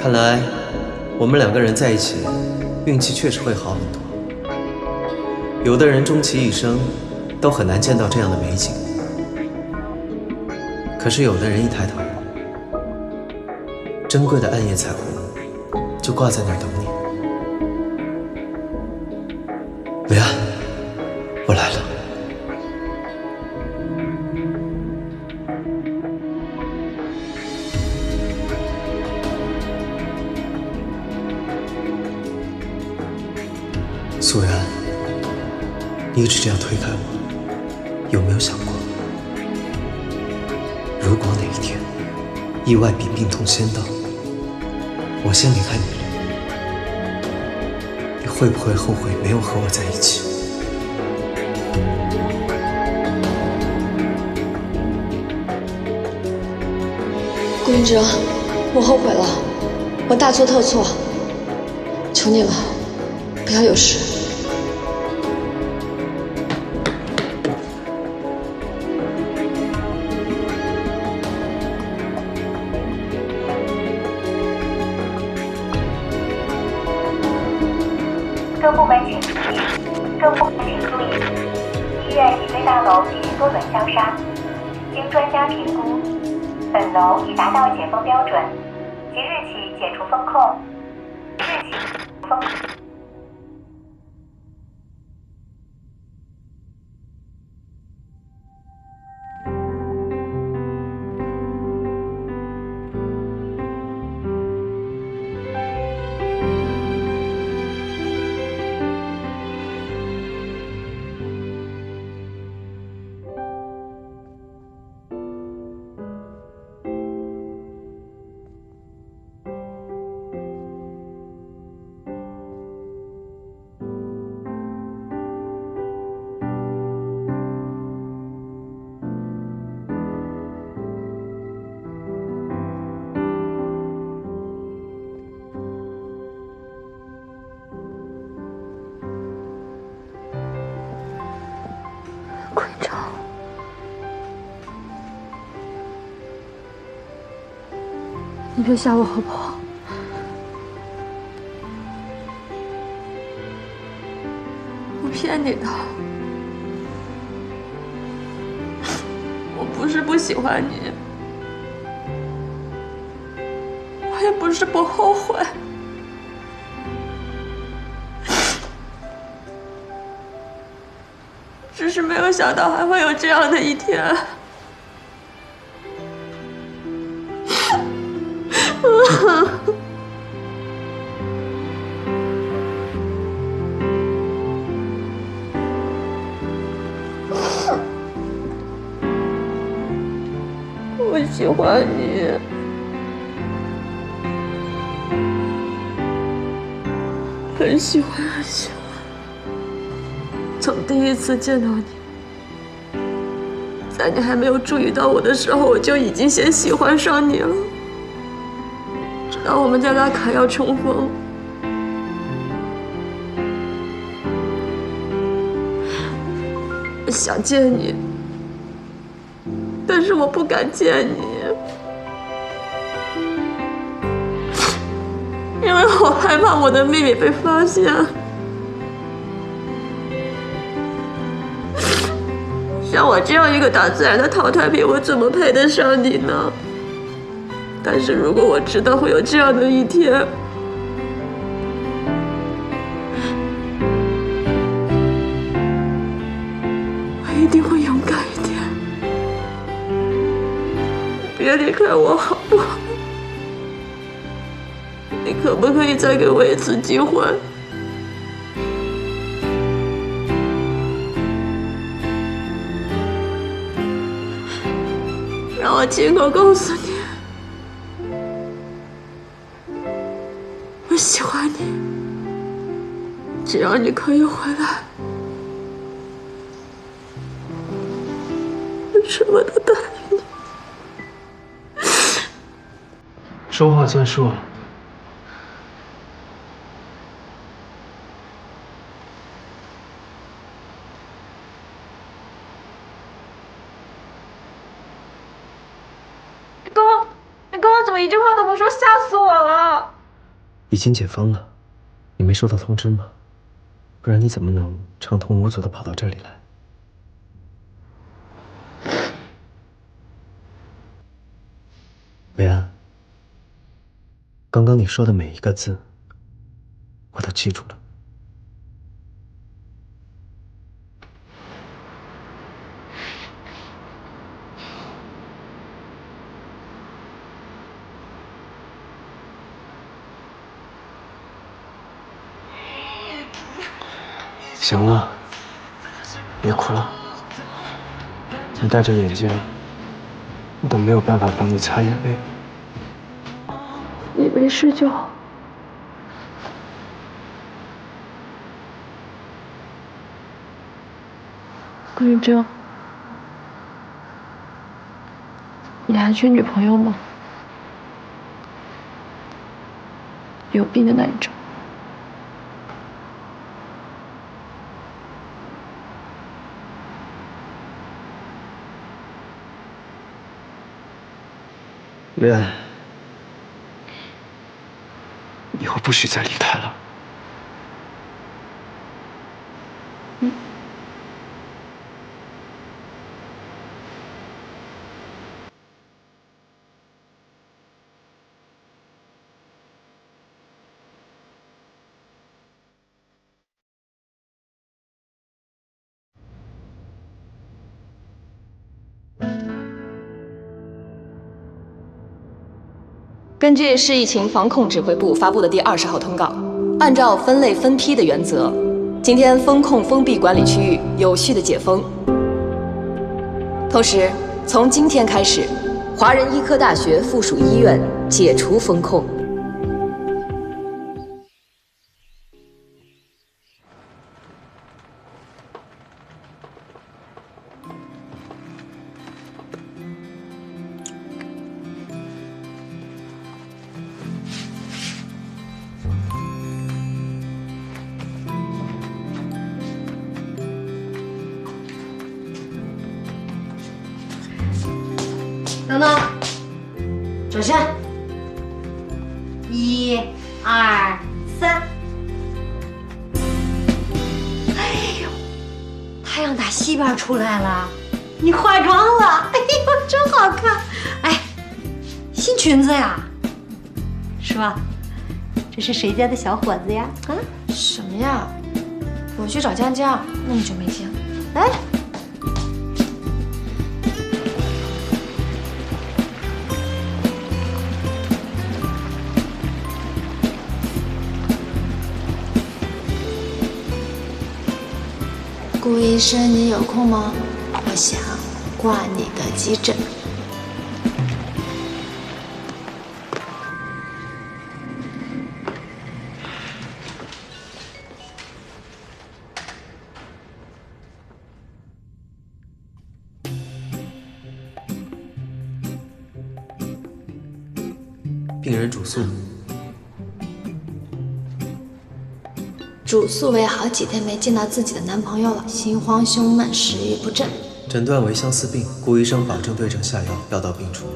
看来我们两个人在一起，运气确实会好很多。有的人终其一生都很难见到这样的美景，可是有的人一抬头，珍贵的暗夜彩虹就挂在那儿等你。维安，我来了。苏然，你一直这样推开我，有没有想过，如果哪一天意外比病痛先到，我先离开你了，你会不会后悔没有和我在一起？顾云哲，我后悔了，我大错特错，求你了，不要有事。各部门请注意，各部门请注意，医院脊椎大楼继续多轮相杀。经专家评估，本楼已达到解封标准，即日起解除封控。即日起封控。顾云哲，你别吓我好不好？我骗你的，我不是不喜欢你，我也不是不后悔。只是没有想到还会有这样的一天。我喜欢你，很喜欢，很喜欢。从第一次见到你，在你还没有注意到我的时候，我就已经先喜欢上你了。直到我们在拉卡要重逢，我想见你，但是我不敢见你，因为我害怕我的秘密被发现。像我这样一个大自然的淘汰品，我怎么配得上你呢？但是如果我知道会有这样的一天，我一定会勇敢一点。别离开我好不好？你可不可以再给我一次机会？让我亲口告诉你，我喜欢你。只要你可以回来，我什么都答应你。说话算数。你跟我怎么一句话都不说，吓死我了！已经解封了，你没收到通知吗？不然你怎么能畅通无阻地跑到这里来？维安，刚刚你说的每一个字，我都记住了。行了，别哭了。你戴着眼镜，我都没有办法帮你擦眼泪。你没事就好。顾云峥，你还缺女朋友吗？有病的那一种。维安，以后不许再离开了。根据市疫情防控指挥部发布的第20号通告，按照分类分批的原则，今天封控封闭管理区域有序的解封。同时，从今天开始，华人医科大学附属医院解除封控。等等，转身，1、2、3。哎呦，太阳打西边出来了，你化妆了，哎呦，真好看！哎，新裙子呀，是吧？这是谁家的小伙子呀？啊？什么呀？我去找江江，那么久没见。来。顾医生，你有空吗？我想挂你的急诊。病人主诉。主诉为好几天没见到自己的男朋友了，心慌胸闷，食欲不振。诊断为相思病，顾医生保证对症下药，药到病除。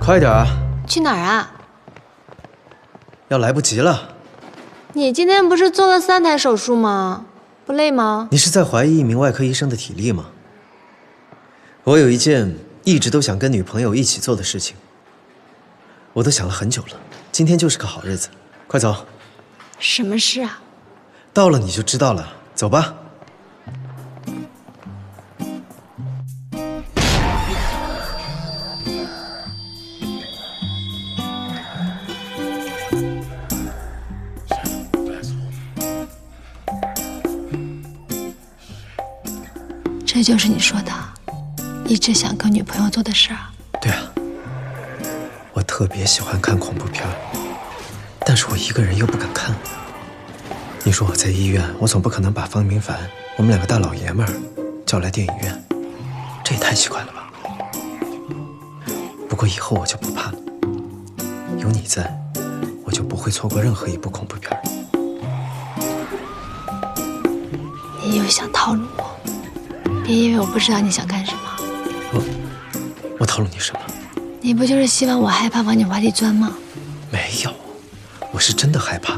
快点啊！去哪儿啊？要来不及了。你今天不是做了3台手术吗？不累吗？你是在怀疑一名外科医生的体力吗？我有一件一直都想跟女朋友一起做的事情，我都想了很久了，今天就是个好日子。快走！什么事啊？到了你就知道了，走吧。这就是你说的，一直想跟女朋友做的事啊？对啊，我特别喜欢看恐怖片，但是我一个人又不敢看。你说我在医院，我总不可能把方明凡，我们2个大老爷们儿叫来电影院，这也太奇怪了吧。不过以后我就不怕了，有你在，我就不会错过任何一部恐怖片。你又想套路我，别以为我不知道你想干什么。我透露你什么？你不就是希望我害怕往你怀里钻吗？没有，我是真的害怕。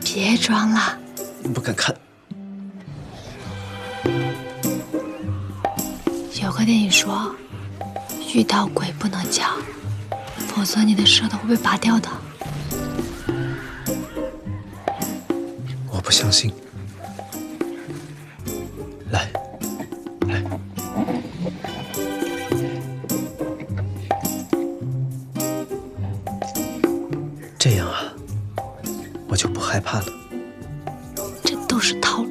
别装了，不敢看。有个电影说，遇到鬼不能叫，否则你的舌头会被拔掉的。我不相信。来，来。这样啊，我就不害怕了。这都是套路。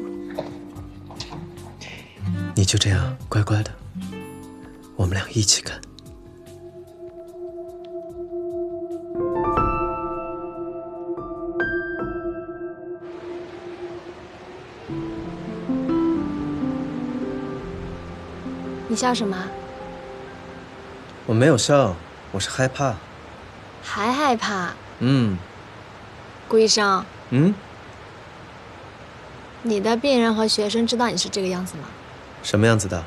你就这样乖乖的，我们俩一起干。你笑什么？我没有笑，我是害怕。还害怕？顾医生，你的病人和学生知道你是这个样子吗？什么样子的？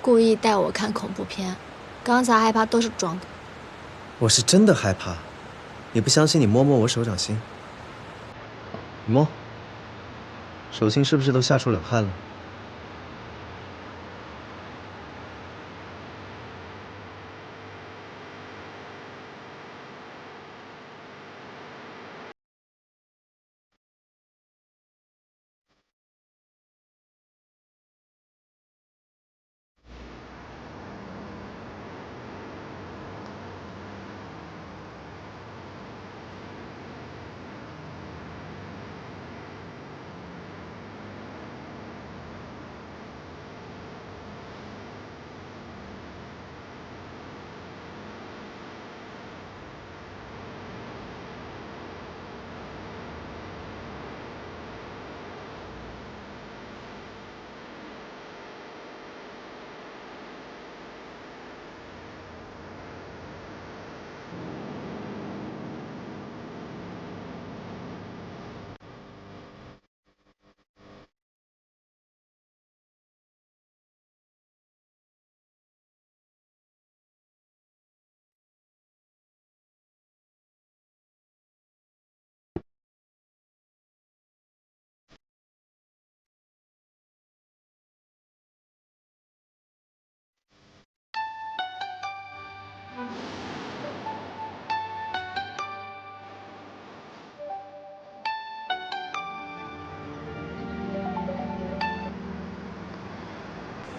故意带我看恐怖片，刚才害怕都是装的。我是真的害怕。你不相信，你摸摸我手掌心。你摸，手心是不是都吓出冷汗了？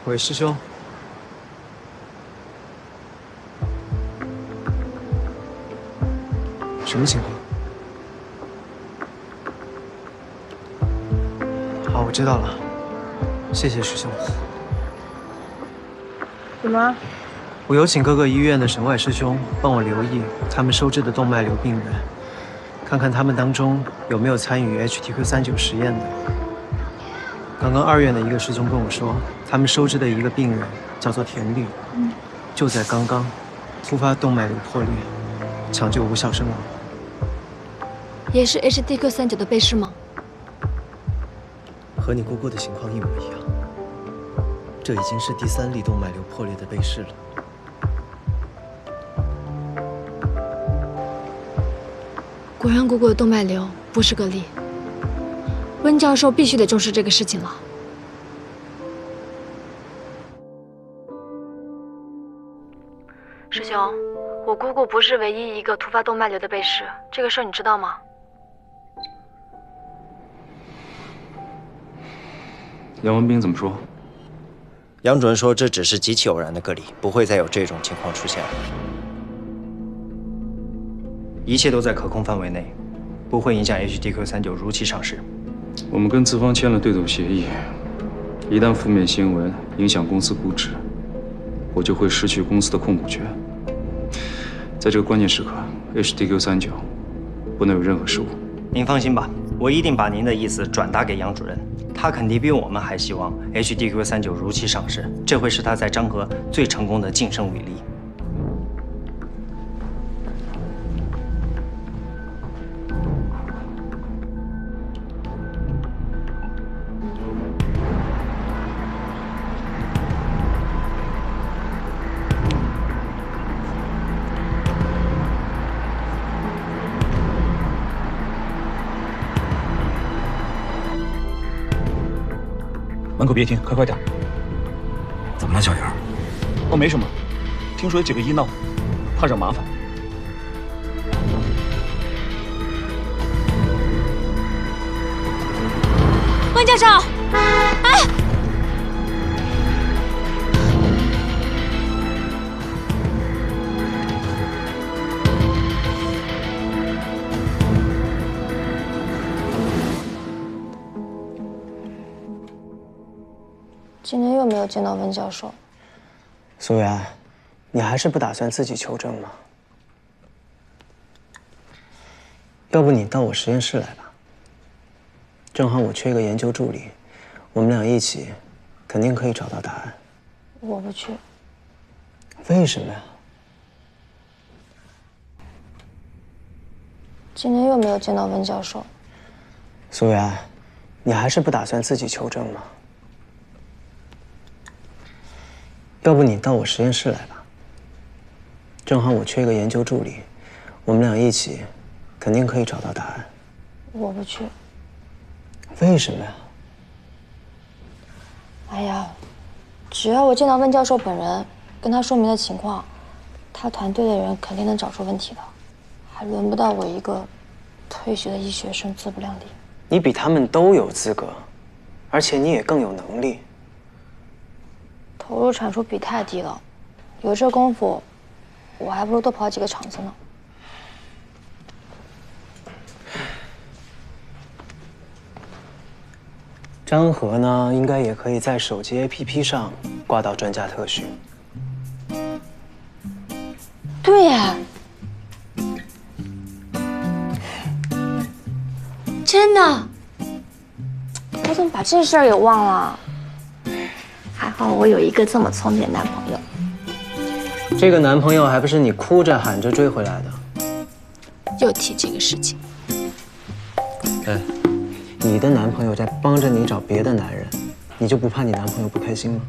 喂，师兄。什么情况？好，我知道了，谢谢师兄。怎么？我有请各个医院的神外师兄帮我留意他们收治的动脉瘤病人，看看他们当中有没有参与 HTQ39实验的。刚刚2院的一个师兄跟我说，他们收治的一个病人叫做田绿，就在刚刚突发动脉瘤破裂，抢救无效身亡。也是 HTQ39的被试吗？和你姑姑的情况一模一样。这已经是第3例动脉瘤破裂的被试了。果然，姑姑的动脉瘤不是个例。温教授必须得重视这个事情了。师兄，我姑姑不是唯一一个突发动脉瘤的被试，这个事儿你知道吗？杨文斌怎么说？杨主任说这只是极其偶然的个例，不会再有这种情况出现了。一切都在可控范围内，不会影响 HTQ39如期上市。我们跟资方签了对赌协议，一旦负面新闻影响公司估值，我就会失去公司的控股权。在这个关键时刻 ，HTQ39不能有任何失误。您放心吧，我一定把您的意思转达给杨主任，他肯定比我们还希望 HTQ39如期上市，这会是他在张河最成功的晋升履历。门口别停，快点。怎么了，小杨？哦，没什么，听说有几个医闹，怕惹麻烦。温教授，哎！今天又没有见到温教授。苏媛，你还是不打算自己求证吗？要不你到我实验室来吧，正好我缺一个研究助理，我们俩一起，肯定可以找到答案。我不去。为什么呀？今天又没有见到温教授。苏媛，你还是不打算自己求证吗？要不你到我实验室来吧，正好我缺一个研究助理，我们俩一起，肯定可以找到答案。我不去。为什么呀？哎呀，只要我见到温教授本人，跟他说明了情况，他团队的人肯定能找出问题的，还轮不到我一个退学的医学生自不量力。你比他们都有资格，而且你也更有能力。投入产出比太低了，有这功夫，我还不如多跑几个场子呢。张和呢，应该也可以在手机 APP 上挂到专家特许。对呀，真的，我怎么把这事儿给忘了？还好我有一个这么聪明的男朋友。这个男朋友还不是你哭着喊着追回来的？又提这个事情。哎，你的男朋友在帮着你找别的男人，你就不怕你男朋友不开心吗？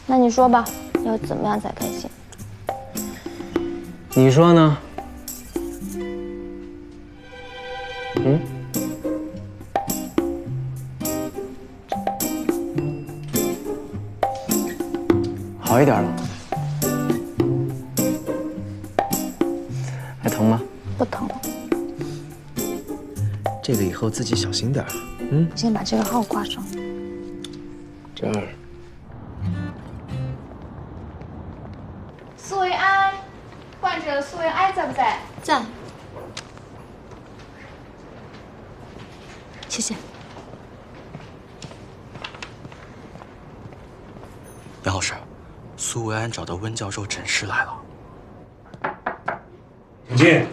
那你说吧，要怎么样才开心？你说呢？嗯？好一点了。还疼吗？不疼了。这个以后自己小心点。嗯。先把这个号挂上。这儿。苏维埃，患者苏维埃在不在？在。谢谢。杨老师，苏维安找到温教授诊室来了。请进。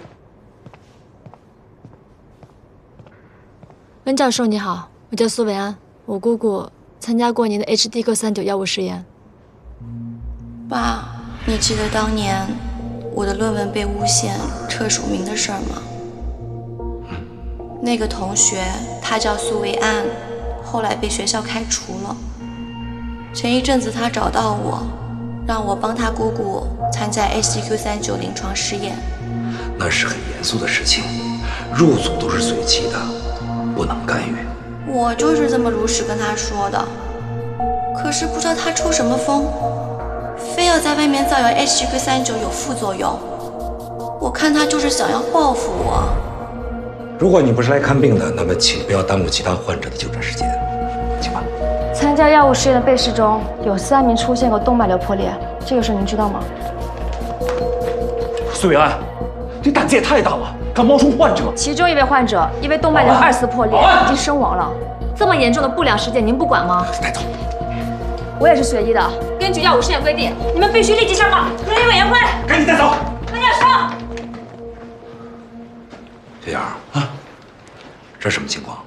温教授你好，我叫苏维安，我姑姑参加过您的 HD-39药物实验。爸，你记得当年我的论文被诬陷撤署名的事儿吗？那个同学他叫苏维安，后来被学校开除了。前一阵子他找到我，让我帮他姑姑参加 HDQ39临床试验。那是很严肃的事情，入组都是随机的，不能干预。我就是这么如实跟他说的，可是不知道他抽什么风，非要在外面造谣 HDQ39有副作用。我看他就是想要报复我。如果你不是来看病的，那么请不要耽误其他患者的就诊时间，请吧。参加药物实验的被试中有3名出现过动脉瘤破裂，这个事您知道吗？苏维安，你胆子也太大了，敢冒充患者。其中一位患者因为动脉瘤2次破裂已经身亡了，这么严重的不良事件您不管吗？带走。我也是学医的，根据药物试验规定，你们必须立即上报伦理委员会。赶紧带走。温教授。小杨啊，这什么情况？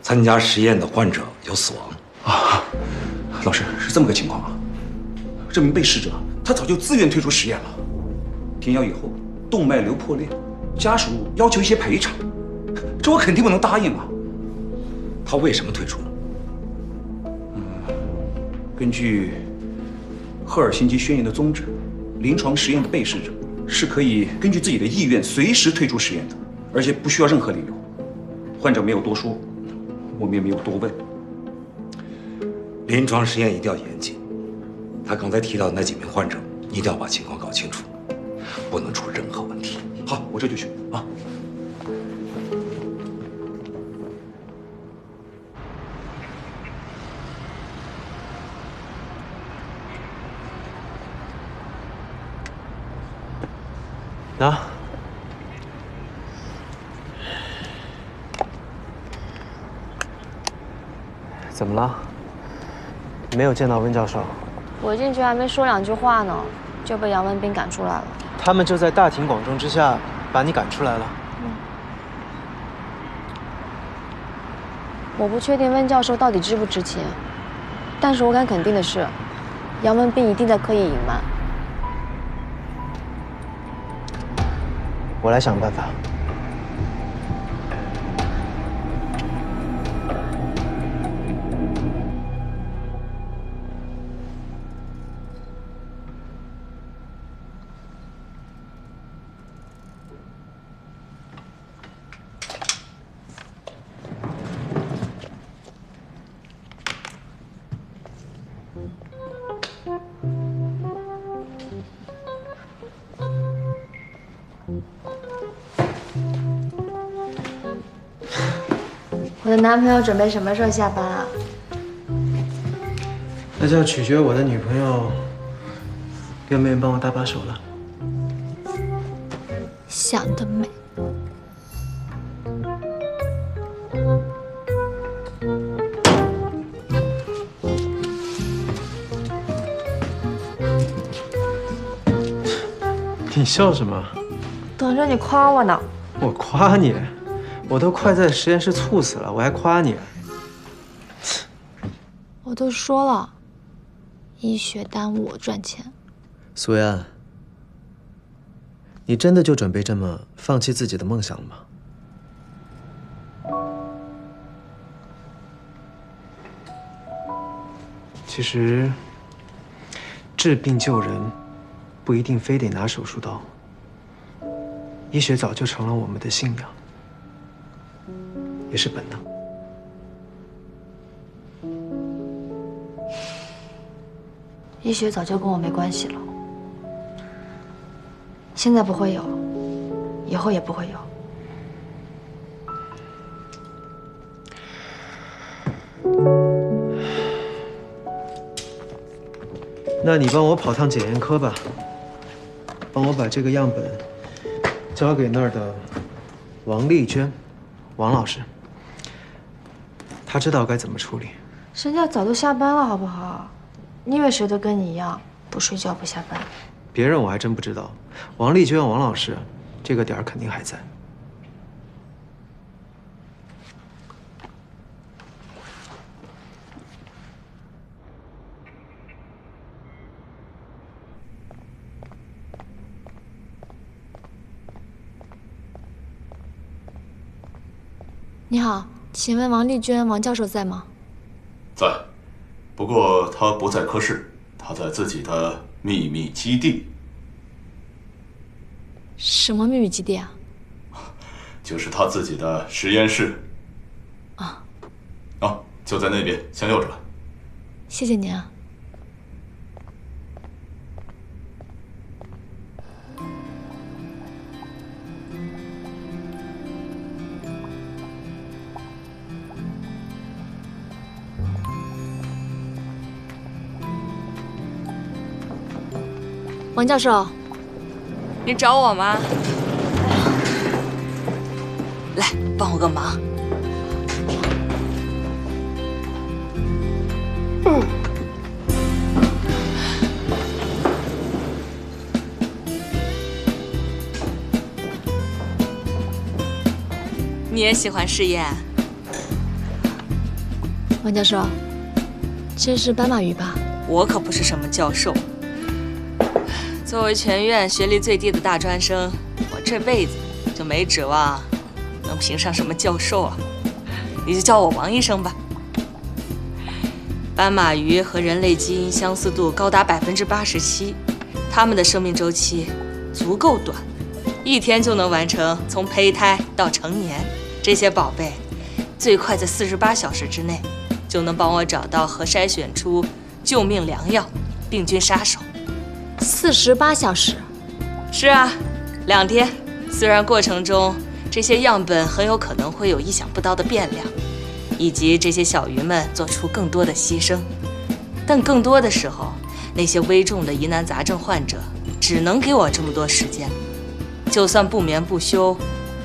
参加实验的患者有死亡。啊，老师是这么个情况啊。这名被试者他早就自愿退出实验了，停药以后动脉瘤破裂，家属要求一些赔偿，这我肯定不能答应啊。他为什么退出？根据赫尔辛基宣言的宗旨，临床实验的被试者是可以根据自己的意愿随时退出实验的，而且不需要任何理由。患者没有多说，我们也没有多问。临床实验一定要严谨。他刚才提到的那几名患者，一定要把情况搞清楚，不能出任何问题。好，我这就去啊。拿。怎么了？没有见到温教授？我进去还没说2句话呢，就被杨文斌赶出来了。他们就在大庭广众之下把你赶出来了。我不确定温教授到底知不知情，但是我敢肯定的是，杨文斌一定在刻意隐瞒。我来想办法。我的男朋友准备什么时候下班啊？那就要取决我的女朋友愿不愿意帮我搭把手了。想得美。你笑什么？等着你夸我呢。我夸你？我都快在实验室猝死了，我还夸你？我都说了，医学耽误我赚钱。苏维安，你真的就准备这么放弃自己的梦想了吗？其实，治病救人，不一定非得拿手术刀。医学早就成了我们的信仰，也是本能。医学早就跟我没关系了，现在不会有，以后也不会有。那你帮我跑趟检验科吧，帮我把这个样本交给那儿的王丽娟，王老师，她知道该怎么处理。人家早都下班了，好不好？你以为谁都跟你一样不睡觉不下班？别人我还真不知道，王丽娟王老师这个点儿肯定还在。你好，请问王丽娟王教授在吗？在，不过他不在科室，他在自己的秘密基地。什么秘密基地啊？就是他自己的实验室。啊，就在那边，向右转。谢谢您啊。王教授，你找我吗？来，帮我个忙。你也喜欢试验？王教授，这是斑马鱼吧？我可不是什么教授。作为全院学历最低的大专生，我这辈子就没指望能评上什么教授啊！你就叫我王医生吧。斑马鱼和人类基因相似度高达87%，它们的生命周期足够短，1天就能完成从胚胎到成年。这些宝贝最快在48小时之内就能帮我找到和筛选出救命良药、病菌杀手。48小时？是啊，2天。虽然过程中这些样本很有可能会有意想不到的变量，以及这些小鱼们做出更多的牺牲，但更多的时候，那些危重的疑难杂症患者只能给我这么多时间。就算不眠不休，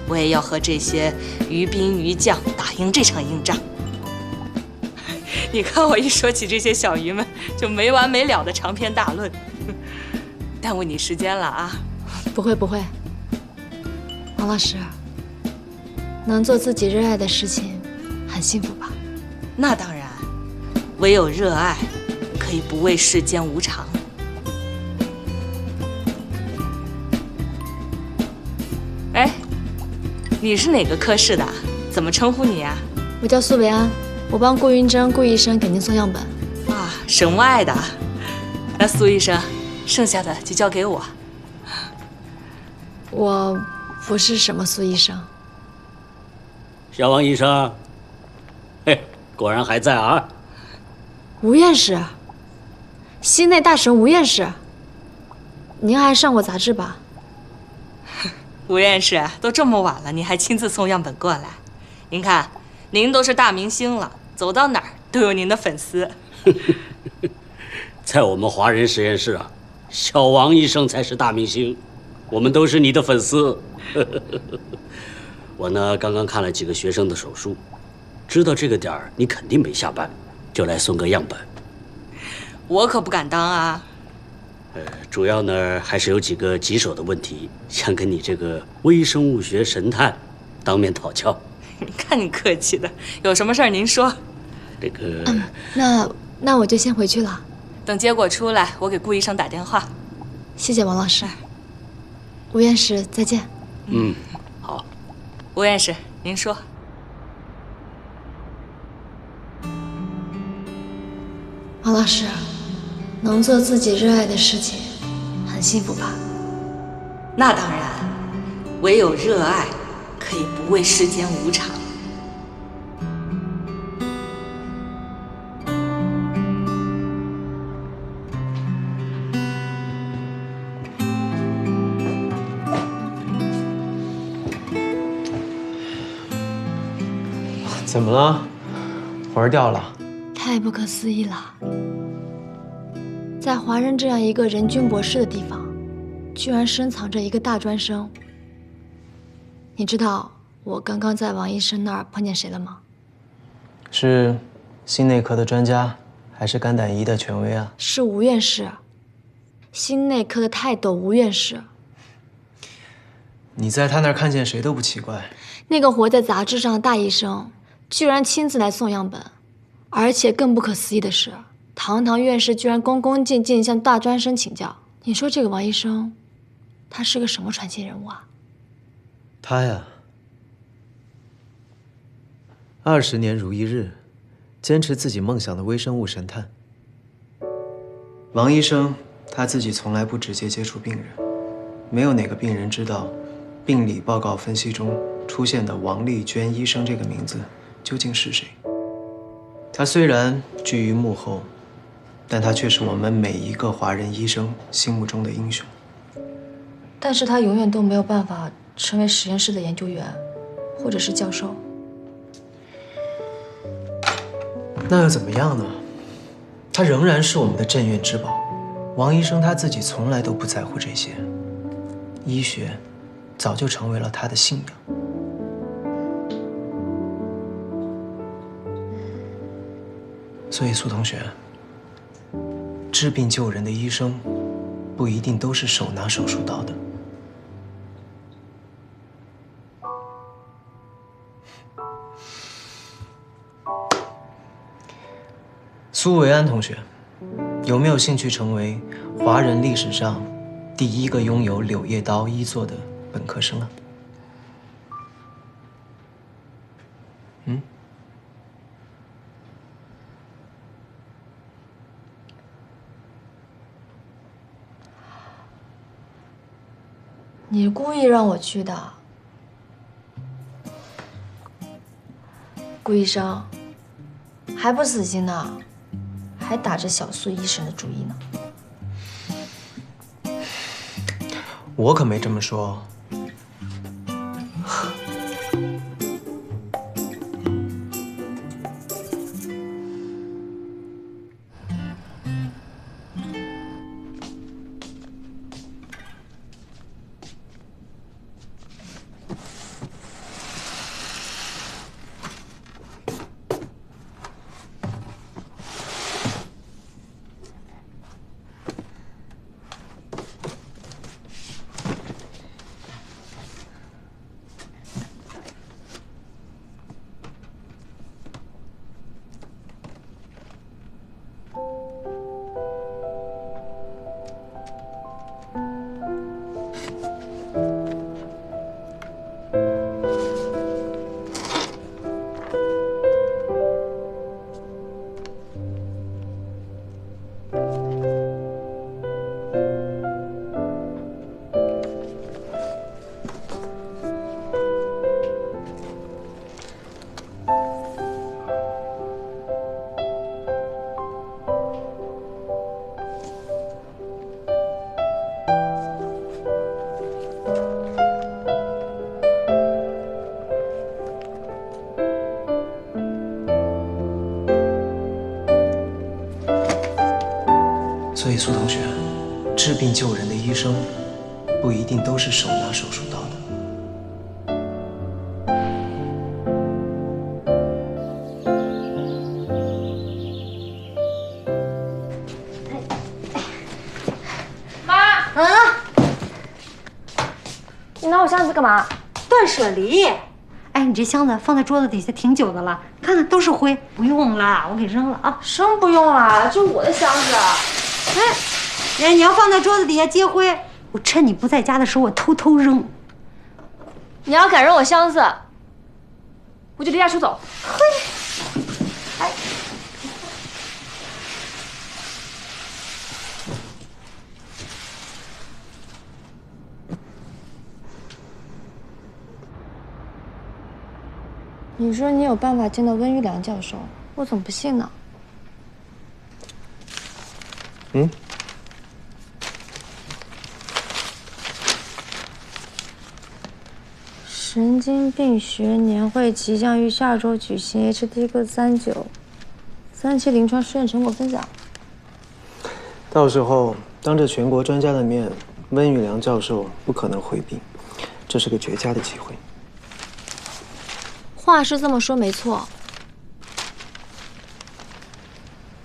我也要和这些鱼兵鱼将打赢这场硬仗。你看我一说起这些小鱼们，就没完没了的长篇大论，耽误你时间了啊！不会不会，王老师，能做自己热爱的事情，很幸福吧？那当然，唯有热爱，可以不畏世间无常。哎，你是哪个科室的？怎么称呼你啊？我叫苏维安，我帮顾云峥顾医生给您送样本。啊，省外的。那苏医生，剩下的就交给我。我不是什么苏医生。小王医生，嘿，果然还在啊。吴院士，心内大神吴院士，您还上过杂志吧？吴院士，都这么晚了，您还亲自送样本过来？您看，您都是大明星了，走到哪儿都有您的粉丝。在我们华人实验室啊，小王医生才是大明星，我们都是你的粉丝。我呢，刚刚看了几个学生的手术，知道这个点儿你肯定没下班，就来送个样本。我可不敢当啊。主要呢还是有几个棘手的问题，想跟你这个微生物学神探当面讨教。你看你客气的，有什么事儿您说。这个，那我就先回去了。等结果出来，我给顾医生打电话。谢谢王老师。吴院士，再见。嗯，好。吴院士，您说。王老师，能做自己热爱的事情，很幸福吧？那当然，唯有热爱，可以不畏世间无常。怎么了？魂儿掉了？太不可思议了！在华人这样一个人均博士的地方，居然深藏着一个大专生。你知道我刚刚在王医生那儿碰见谁了吗？是心内科的专家，还是肝胆胰的权威啊？是吴院士，心内科的泰斗吴院士。你在他那儿看见谁都不奇怪。那个活在杂志上的大医生，居然亲自来送样本，而且更不可思议的是，堂堂院士居然恭恭敬敬向大专生请教。你说这个王医生，他是个什么传奇人物啊？他呀，20年如一日，坚持自己梦想的微生物神探。王医生他自己从来不直接接触病人，没有哪个病人知道病理报告分析中出现的王丽娟医生这个名字究竟是谁。他虽然居于幕后，但他却是我们每一个华人医生心目中的英雄。但是他永远都没有办法成为实验室的研究员，或者是教授。那又怎么样呢？他仍然是我们的镇院之宝。王医生他自己从来都不在乎这些，医学早就成为了他的信仰。所以苏同学，治病救人的医生不一定都是手拿手术刀的。苏维安同学，有没有兴趣成为华人历史上第一个拥有柳叶刀医座的本科生啊？你故意让我去的，顾医生。还不死心呢，还打着小苏医生的主意呢。我可没这么说。所以苏同学，治病救人的医生，不一定都是手拿手术刀的。妈啊！你拿我箱子干嘛？断舍离。哎，你这箱子放在桌子底下挺久的了，看看都是灰，不用了，我给扔了啊。生不用了，这是我的箱子。哎，你要放在桌子底下接灰，我趁你不在家的时候我偷偷扔。你要敢扔我箱子，我就离家出走。嘿，哎。你说你有办法见到温玉良教授，我怎么不信呢？嗯？神经病学年会即将于下周举行 HD-39 3期临床试验成果分享。到时候当着全国专家的面，温玉良教授不可能回避，这是个绝佳的机会。话是这么说没错，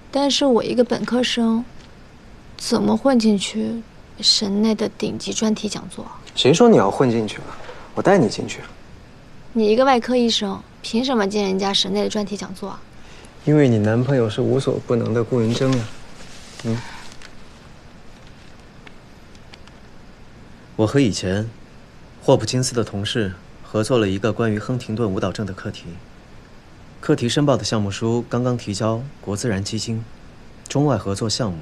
但是我一个本科生，怎么混进去神内的顶级专题讲座？谁说你要混进去了？我带你进去。你一个外科医生，凭什么进人家神内的专题讲座啊？因为你男朋友是无所不能的顾云峥啊。我和以前霍普金斯的同事合作了一个关于亨廷顿舞蹈症的课题，课题申报的项目书刚刚提交国自然基金中外合作项目，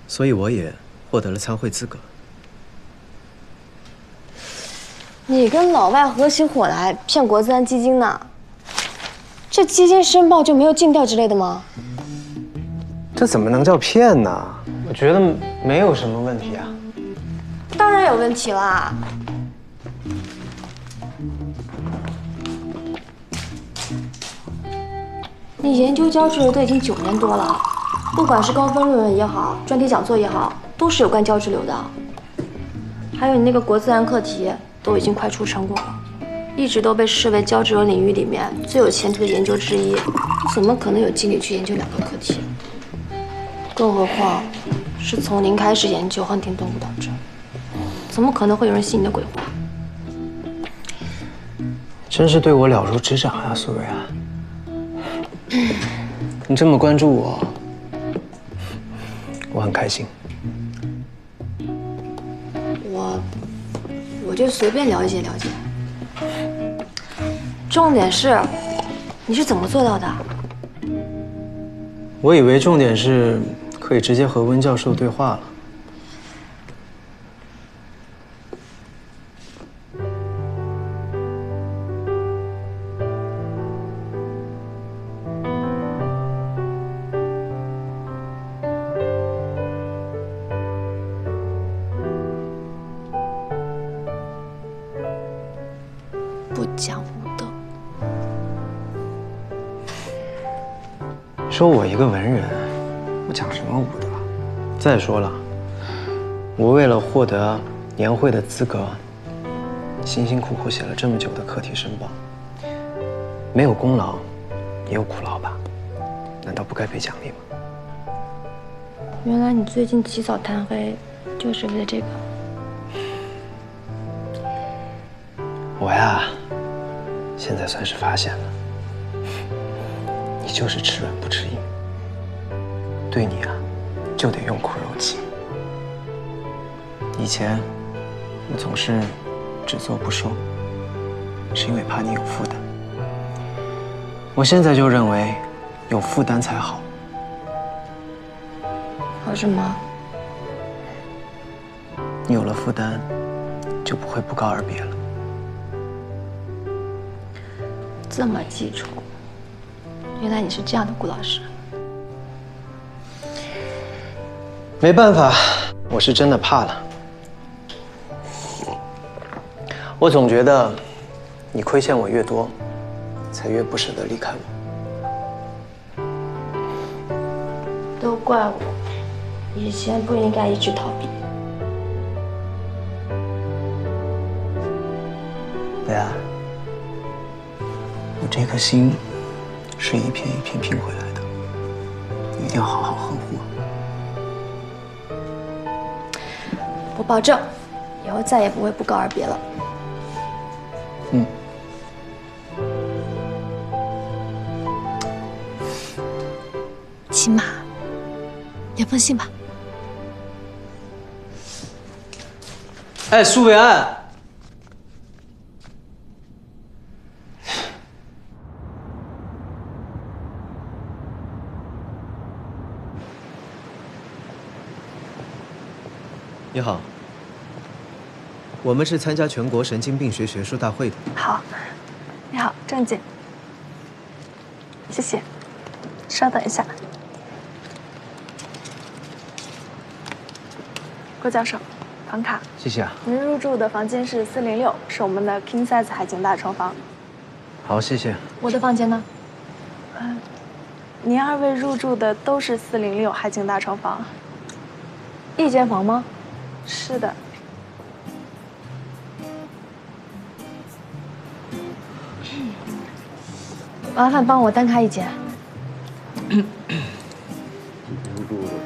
所以我也获得了参会资格。你跟老外合起伙来骗国自然基金呢？这基金申报就没有尽调之类的吗？这怎么能叫骗呢？我觉得没有什么问题啊。当然有问题啦！你研究胶质瘤都已经9年多了，不管是高分论文也好，专题讲座也好，都是有关胶质瘤的。还有你那个国自然课题，都已经快出成果了，一直都被视为胶质瘤领域里面最有前途的研究之一，怎么可能有精力去研究2个课题？更何况是从零开始研究亨廷顿舞蹈症，怎么可能会有人信你的鬼话？真是对我了如指掌啊，苏瑞安。你这么关注我，我很开心。我就随便了解了解。重点是，你是怎么做到的？我以为重点是可以直接和温教授对话了。说我一个文人，我讲什么武德？再说了，我为了获得年会的资格，辛辛苦苦写了这么久的课题申报，没有功劳，也有苦劳吧？难道不该被奖励吗？原来你最近起早贪黑，就是为了这个。我呀，现在算是发现了，你就是吃软不吃硬。对你啊，就得用苦肉计。以前我总是只做不说，是因为怕你有负担。我现在就认为有负担才好。好什么？你有了负担，就不会不告而别了。这么记仇，原来你是这样的，顾老师。没办法，我是真的怕了。我总觉得，你亏欠我越多，才越不舍得离开我。都怪我，以前不应该一直逃避。对啊，我这颗心是一片一片拼回来的，你一定要好好呵护。我保证，以后再也不会不告而别了。嗯。起码2封信吧。哎，苏伟安。你好，我们是参加全国神经病学学术大会的。好，你好，郑姐，谢谢。稍等一下，郭教授，房卡。谢谢啊。您入住的房间是406，是我们的 King size 海景大床房。好，谢谢。我的房间呢？您2位入住的都是406海景大床房。一间房吗？是的。麻烦帮我单开一间。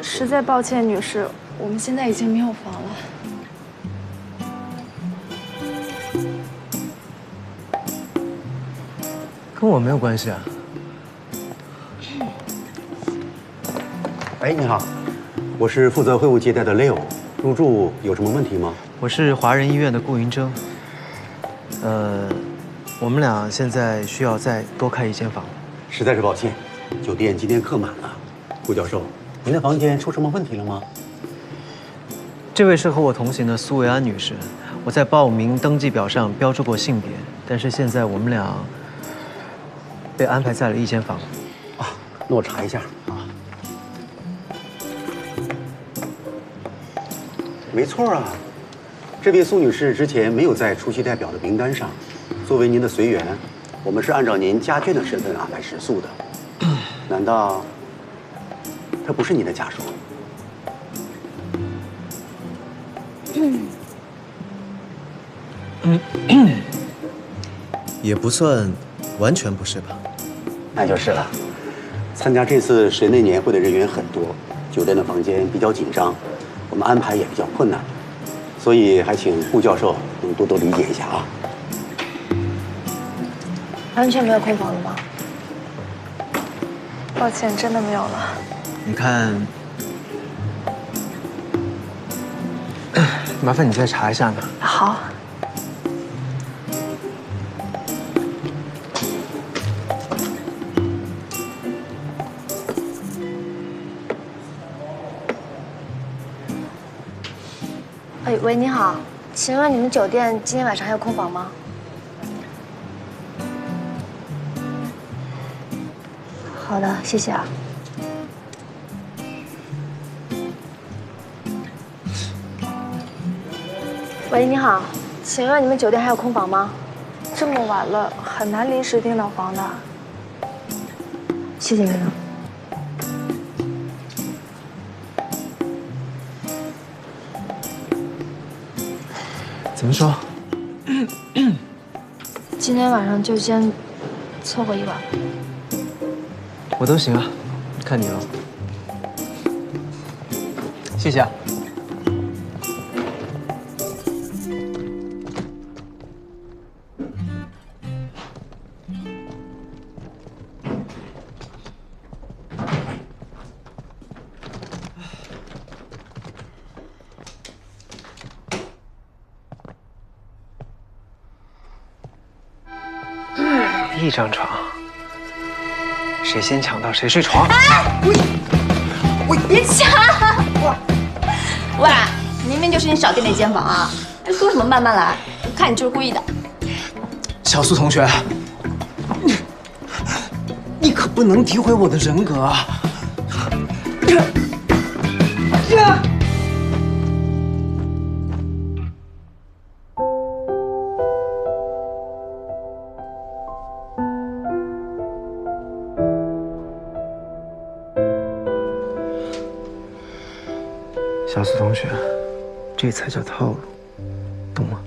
实在抱歉，女士，我们现在已经没有房了。跟我没有关系啊。哎，你好，我是负责会务接待的 Leo， 入住有什么问题吗？我是华人医院的顾云峥。我们俩现在需要再多开一间房。实在是抱歉，酒店今天客满了。顾教授，您的房间出什么问题了吗？这位是和我同行的苏维安女士，我在报名登记表上标注过性别，但是现在我们俩被安排在了一间房。啊，那我查一下啊。没错啊，这位苏女士之前没有在出席代表的名单上。作为您的随员，我们是按照您家眷的身份安排食宿的。难道她不是您的家属？也不算完全不是吧？那就是了。参加这次神内年会的人员很多，酒店的房间比较紧张，我们安排也比较困难，所以还请顾教授能多多理解一下啊。完全没有空房了吗？抱歉，真的没有了。你看，麻烦你再查一下呢。好。哎，喂，你好，请问你们酒店今天晚上还有空房吗？好的，谢谢啊。喂，你好，请问你们酒店还有空房吗？这么晚了，很难临时订到房的。谢谢您了。怎么说？今天晚上就先凑合一晚。我都行啊，看你了。谢谢啊。一张床，谁先抢到谁睡床。我别抢！喂，明明就是你少订那间房啊，还说什么慢慢来？我看你就是故意的。小苏同学，你可不能诋毁我的人格啊！小苏同学，这才叫套路，懂吗？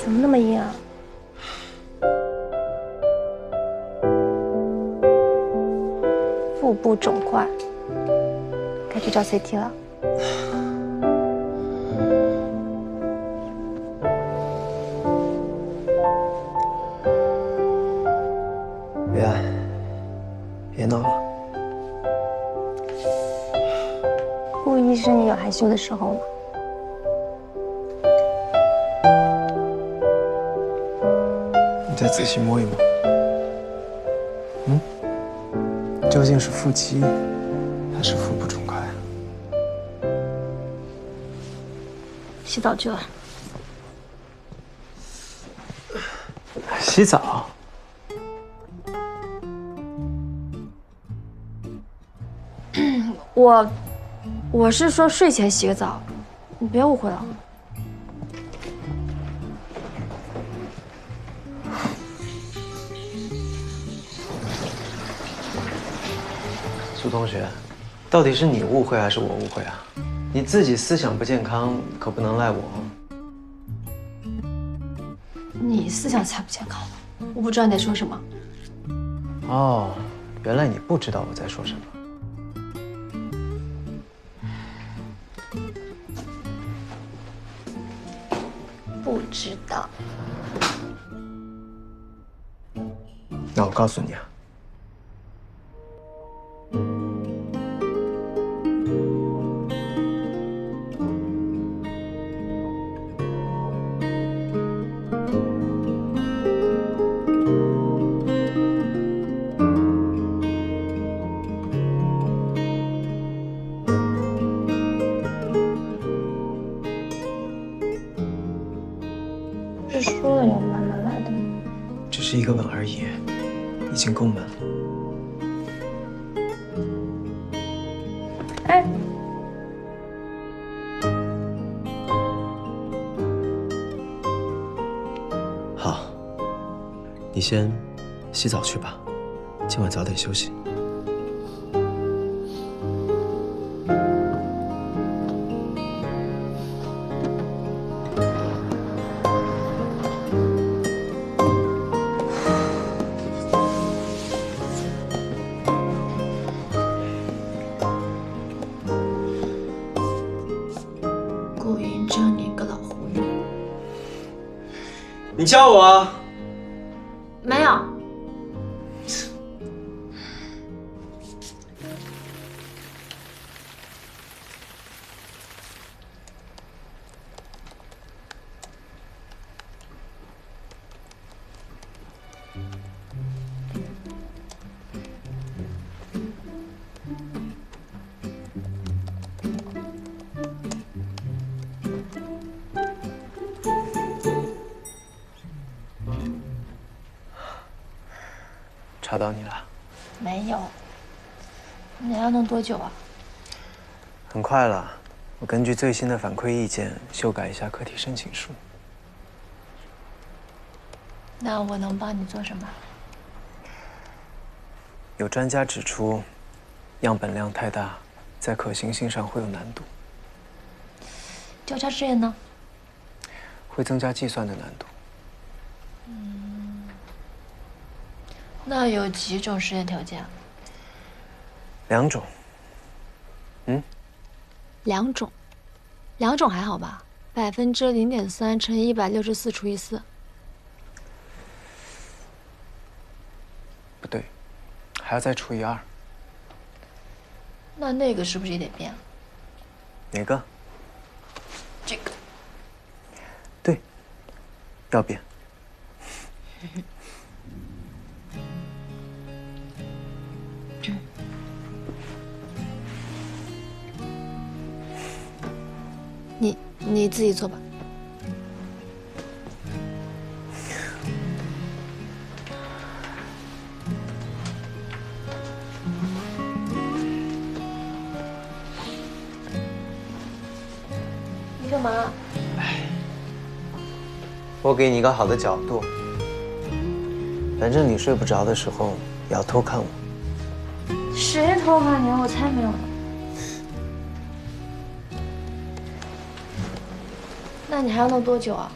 怎么那么硬啊？腹部肿块，该去照 CT 了。别闹了。顾医生也有害羞的时候吗？你再仔细摸一摸，究竟是腹肌还是腹部肿块啊？洗澡去了。洗澡？我是说睡前洗个澡，你别误会了。苏同学，到底是你误会还是我误会啊？你自己思想不健康，可不能赖我哦。你思想才不健康呢，我不知道你在说什么。哦，原来你不知道我在说什么。不知道。那我告诉你啊，不是说了要慢慢来的吗？只是一个吻而已，已经够满了。哎，好，你先洗澡去吧，今晚早点休息。顾云峥，你个老狐狸！你叫我啊？没有。吵到你了？没有。你要弄多久啊？很快了，我根据最新的反馈意见修改一下课题申请书。那我能帮你做什么？有专家指出，样本量太大，在可行性上会有难度。交叉试验呢？会增加计算的难度。那有几种实验条件啊2种。2种，2种还好吧？0.3%乘以164除以4。不对，还要再除以2。那个是不是也得变啊？哪个？这个。对，要变。你自己做吧。你干嘛？我给你一个好的角度，反正你睡不着的时候也要偷看我。谁偷看你？我才没有呢。那你还要弄多久啊？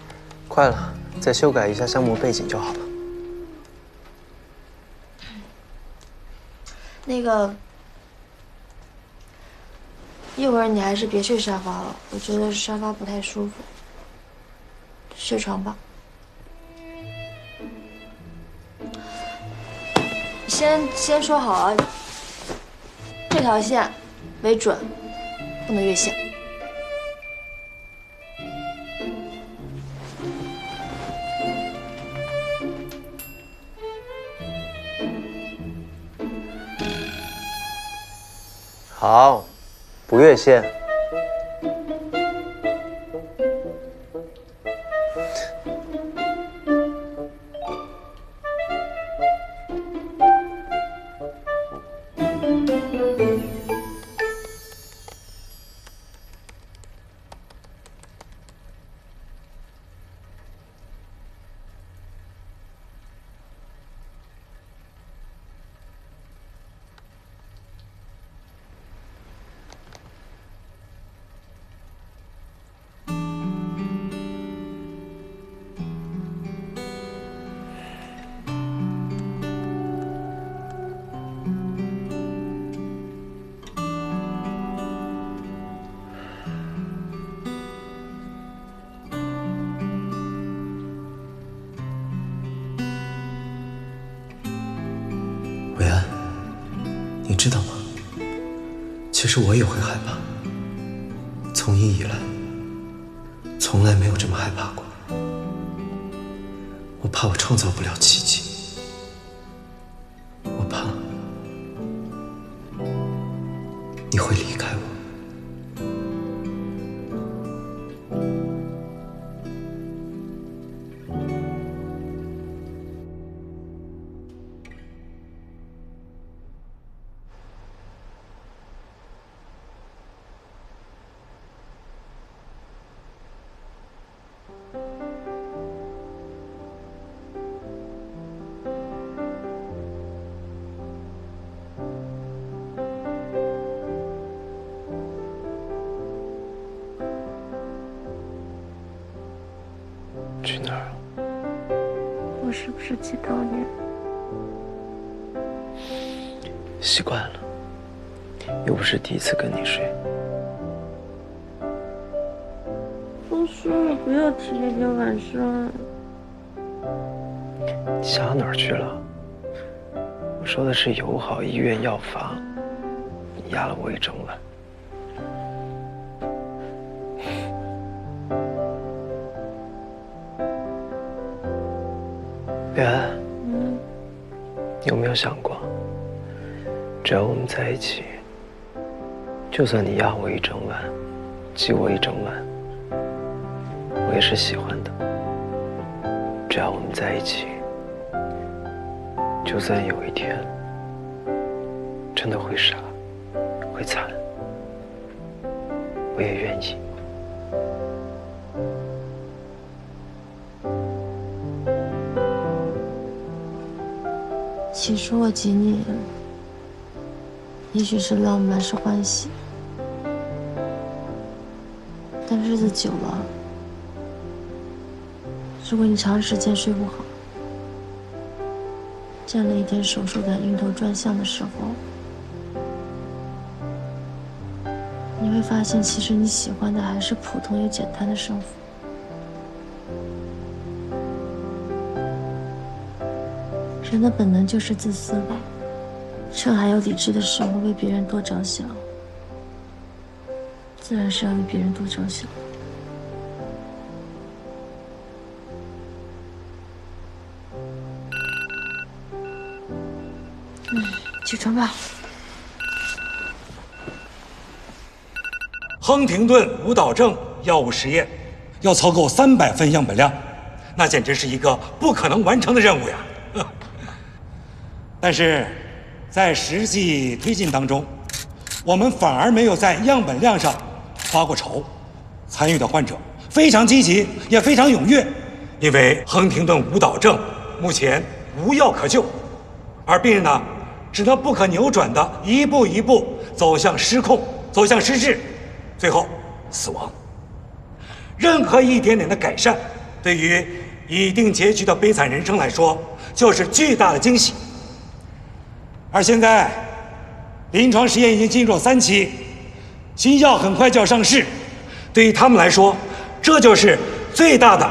快了，再修改一下项目背景就好了。那个，一会儿你还是别睡沙发了，我觉得沙发不太舒服。睡床吧。先说好啊，这条线为准，不能越线。好，不越线。伟安，你知道吗？其实我也会害怕，从医以来，从来没有这么害怕过。我怕我创造不了奇迹，我怕你会离开我。去哪儿？我是不是气到你？习惯了，又不是第一次跟你睡。都说了不要提那天晚上。你想到哪儿去了？我说的是友好医院药房，你压了我一整晚。北安，你有没有想过，只要我们在一起，就算你压我一整晚，挤我一整晚，我也是喜欢的。只要我们在一起，就算有一天真的会傻，会惨，我也愿意。其实我挤你也许是浪漫，是欢喜，但日子久了，如果你长时间睡不好，站了一天手术台晕头转向的时候，你会发现，其实你喜欢的还是普通又简单的生活。人的本能就是自私吧，趁还有理智的时候为别人多着想，自然是要为别人多着想。起床吧。亨廷顿舞蹈症药物实验要凑够300份样本量，那简直是一个不可能完成的任务呀！但是，在实际推进当中，我们反而没有在样本量上发过愁。参与的患者非常积极，也非常踊跃，因为亨廷顿舞蹈症目前无药可救，而病人呢，只能不可扭转的一步一步走向失控，走向失智，最后死亡。任何一点点的改善，对于已定结局的悲惨人生来说，就是巨大的惊喜。而现在，临床实验已经进入了3期，新药很快就要上市，对于他们来说，这就是最大的，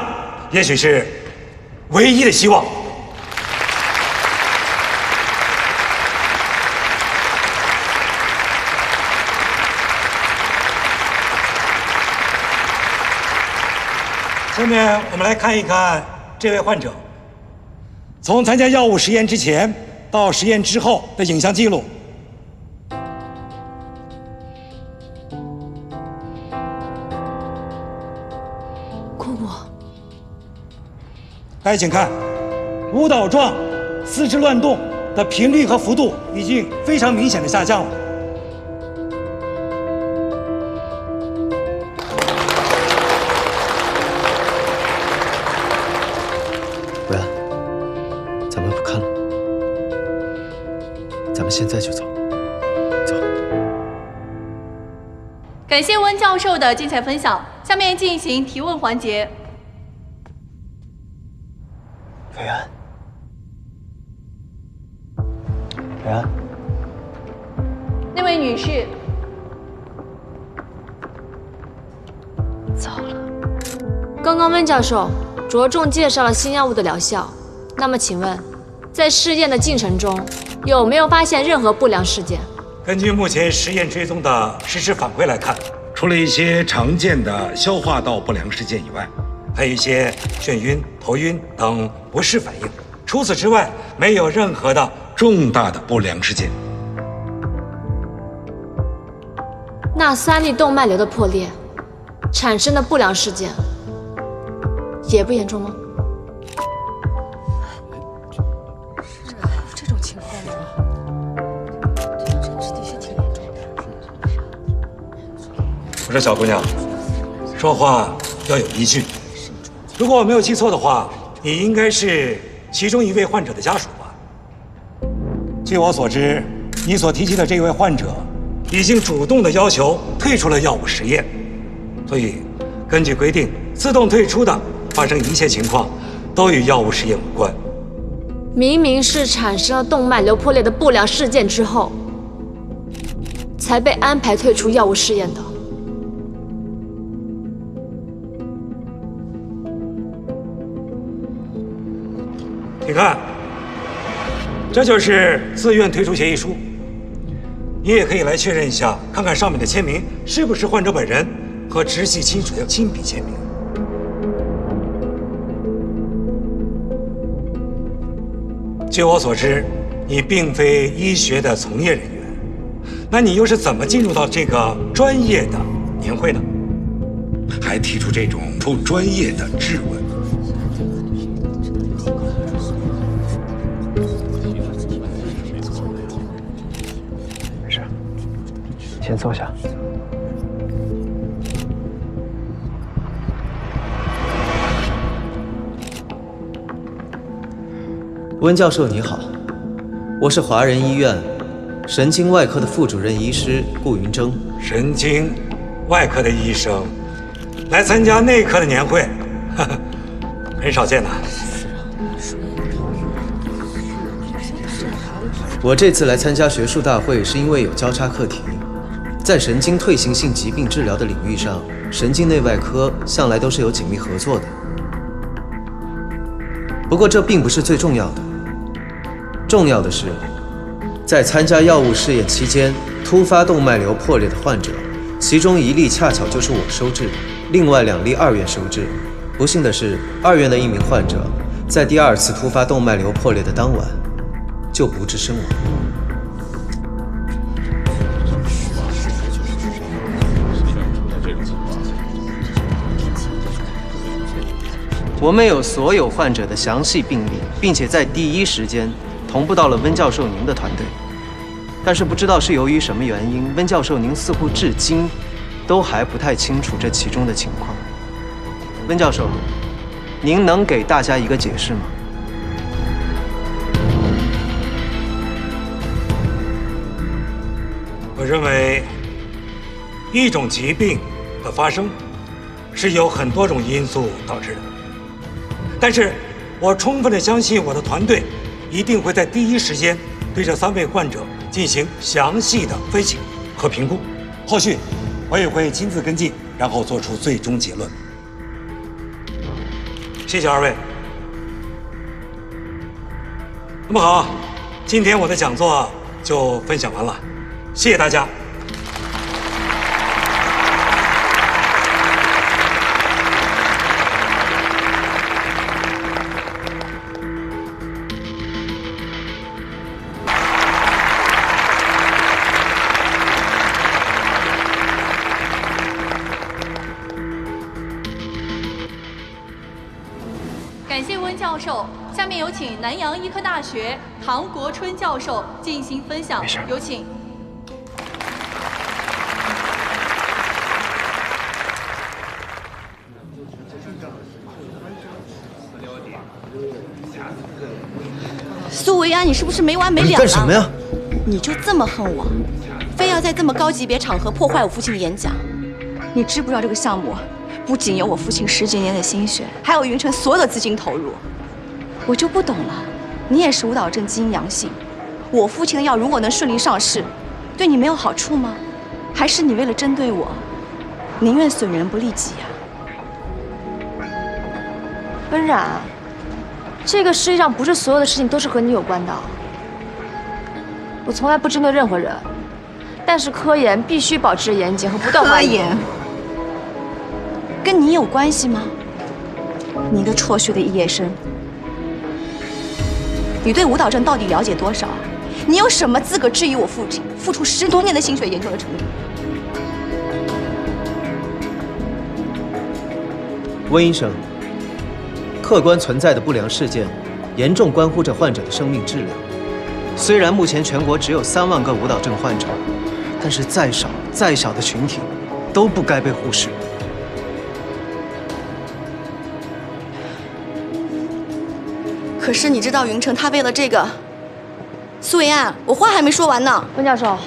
也许是唯一的希望。下面我们来看一看这位患者从参加药物实验之前到实验之后的影像记录。姑姑，大家请看，舞蹈状四肢乱动的频率和幅度已经非常明显的下降了。维安，咱们不看了，咱们现在就走。感谢温教授的精彩分享，下面进行提问环节。维安，维安，那位女士，糟了。刚刚温教授着重介绍了新药物的疗效，那么请问，在试验的进程中，有没有发现任何不良事件？根据目前实验追踪的实时反馈来看，除了一些常见的消化道不良事件以外，还有一些眩晕、头晕等不适反应。除此之外，没有任何的重大的不良事件。那3粒动脉瘤的破裂产生的不良事件也不严重吗？这种情况吗？这的确挺严重的。我说小姑娘，说话要有依据。如果我没有记错的话，你应该是其中一位患者的家属吧？据我所知，你所提及的这位患者已经主动的要求退出了药物实验，所以根据规定，自动退出的发生一切情况都与药物实验无关。明明是产生了动脉瘤破裂的不良事件之后，才被安排退出药物试验的。你看，这就是自愿退出协议书。你也可以来确认一下，看看上面的签名是不是患者本人和直系亲属的亲笔签名。据我所知，你并非医学的从业人员，那你又是怎么进入到这个专业的年会呢？还提出这种不专业的质问。没事，先坐下。温教授你好，我是华人医院神经外科的副主任医师顾云峥。神经外科的医生来参加内科的年会，呵呵，很少见呐。我这次来参加学术大会，是因为有交叉课题。在神经退行性疾病治疗的领域上，神经内外科向来都是有紧密合作的。不过这并不是最重要的，重要的是，在参加药物试验期间突发动脉瘤破裂的患者，其中1例恰巧就是我收治的，另外2例2院收治。不幸的是，2院的一名患者在第2次突发动脉瘤破裂的当晚就不治身亡。我们有所有患者的详细病历，并且在第一时间同步到了温教授您的团队。但是不知道是由于什么原因，温教授您似乎至今都还不太清楚这其中的情况。温教授，您能给大家一个解释吗？我认为，一种疾病的发生是由很多种因素导致的。但是，我充分的相信我的团队一定会在第一时间对这3位患者进行详细的分析和评估。后续我也会亲自跟进，然后做出最终结论。谢谢2位。那么好，今天我的讲座就分享完了，谢谢大家。感谢温教授，下面有请南洋医科大学唐国春教授进行分享，有请。苏维安，你是不是没完没了了？你干什么呀？你就这么恨我，非要在这么高级别场合破坏我父亲的演讲？你知不知道这个项目不仅有我父亲10几年的心血，还有云城所有的资金投入？我就不懂了，你也是舞蹈症基因阳性，我父亲的药如果能顺利上市，对你没有好处吗？还是你为了针对我，宁愿损人不利己呀？温冉，这个世界上不是所有的事情都是和你有关的。我从来不针对任何人，但是科研必须保持严谨和不断怀疑。科研跟你有关系吗？你一个辍学的肄业生，你对舞蹈症到底了解多少？你有什么资格质疑我父亲付出10多年的心血研究的成果？温医生，客观存在的不良事件，严重关乎着患者的生命质量。虽然目前全国只有3万个舞蹈症患者，但是再少再小的群体，都不该被忽视。可是你知道云城他为了这个，苏维安，我话还没说完呢。温教授，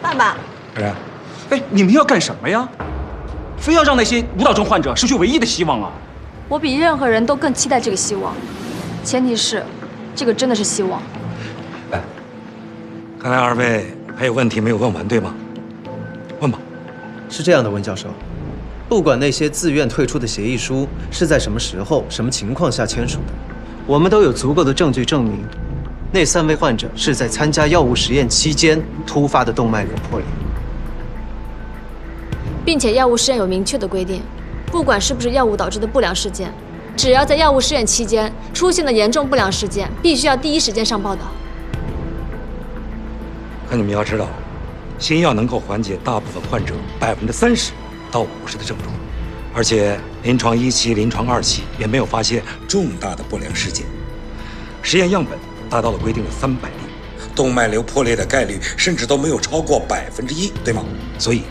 爸爸，哎，你们要干什么呀？非要让那些舞蹈症患者失去唯一的希望啊！我比任何人都更期待这个希望，前提是，这个真的是希望。看来2位还有问题没有问完，对吗？问吧。是这样的，温教授，不管那些自愿退出的协议书是在什么时候、什么情况下签署的，我们都有足够的证据证明，那3位患者是在参加药物实验期间突发的动脉瘤破裂，并且药物试验有明确的规定，不管是不是药物导致的不良事件，只要在药物试验期间出现了严重不良事件，必须要第一时间上报道。可你们要知道，新药能够缓解大部分患者30%到50%的症状，而且临床1期、临床2期也没有发现重大的不良事件。实验样本达到了规定的300例，动脉瘤破裂的概率甚至都没有超过1%，对吗？所以，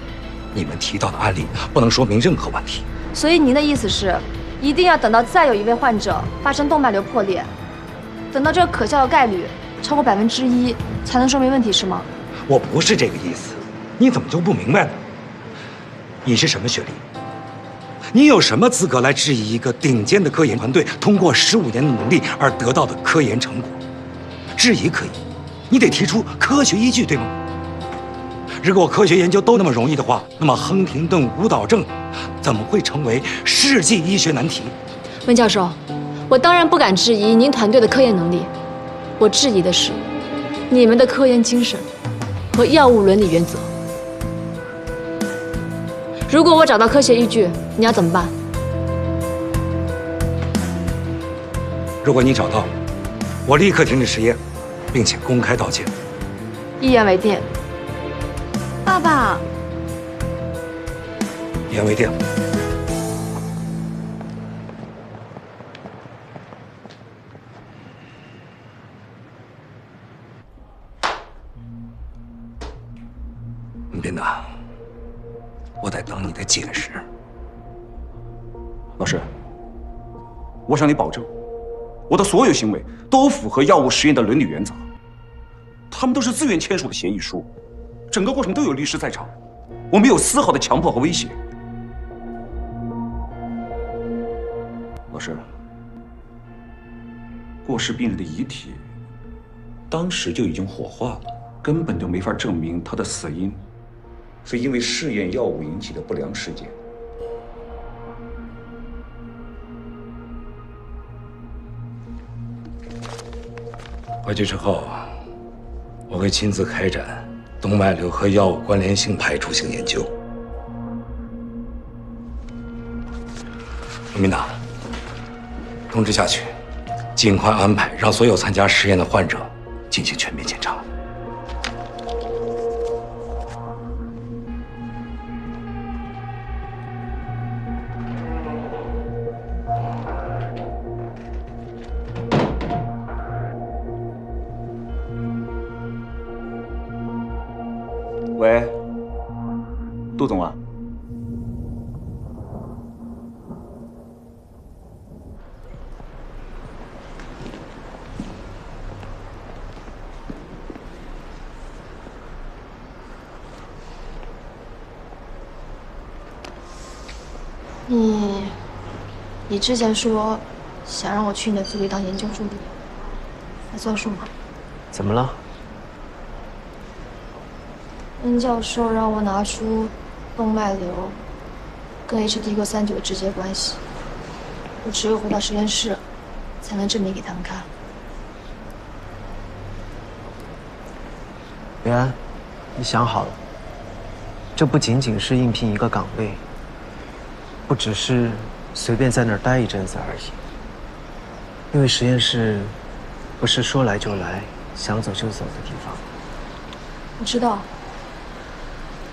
你们提到的案例不能说明任何问题。所以您的意思是，一定要等到再有1位患者发生动脉瘤破裂，等到这个可笑的概率超过1%才能说明问题是吗？我不是这个意思，你怎么就不明白呢？你是什么学历？你有什么资格来质疑一个顶尖的科研团队通过15年的努力而得到的科研成果？质疑可以，你得提出科学依据，对吗？如果科学研究都那么容易的话，那么亨廷顿舞蹈症怎么会成为世纪医学难题？温教授，我当然不敢质疑您团队的科研能力，我质疑的是你们的科研精神和药物伦理原则。如果我找到科学依据，你要怎么办？如果你找到，我立刻停止实验，并且公开道歉。一言为定。爸爸，一言为定。斌达，我得等你的解释。老师，我向你保证，我的所有行为都符合药物实验的伦理原则。他们都是自愿签署的协议书，整个过程都有律师在场，我没有丝毫的强迫和威胁。老师，过世病人的遗体当时就已经火化了，根本就没法证明他的死因是因为试验药物引起的不良事件。回去之后，我会亲自开展动脉瘤和药物关联性排除性研究。陆明达，通知下去，尽快安排让所有参加实验的患者进行全面检查。喂，杜总啊。你之前说想让我去你的组里当研究助理，还算数吗？怎么了？温教授让我拿出动脉瘤跟 HDQ39的直接关系，我只有回到实验室才能证明给他们看。维安，你想好了，这不仅仅是应聘一个岗位，不只是随便在那儿待一阵子而已。因为实验室不是说来就来、想走就走的地方。我知道，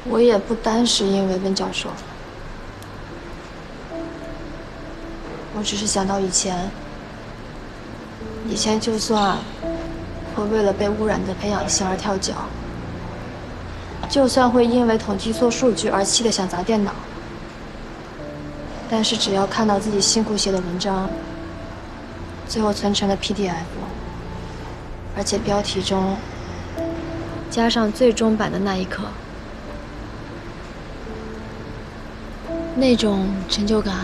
我也不单是因为温教授，我只是想到以前就算会为了被污染的培养性而跳脚，就算会因为统计错数据而气得想砸电脑，但是只要看到自己辛苦写的文章最后存成了 PDF， 而且标题中加上最终版的那一刻，那种成就感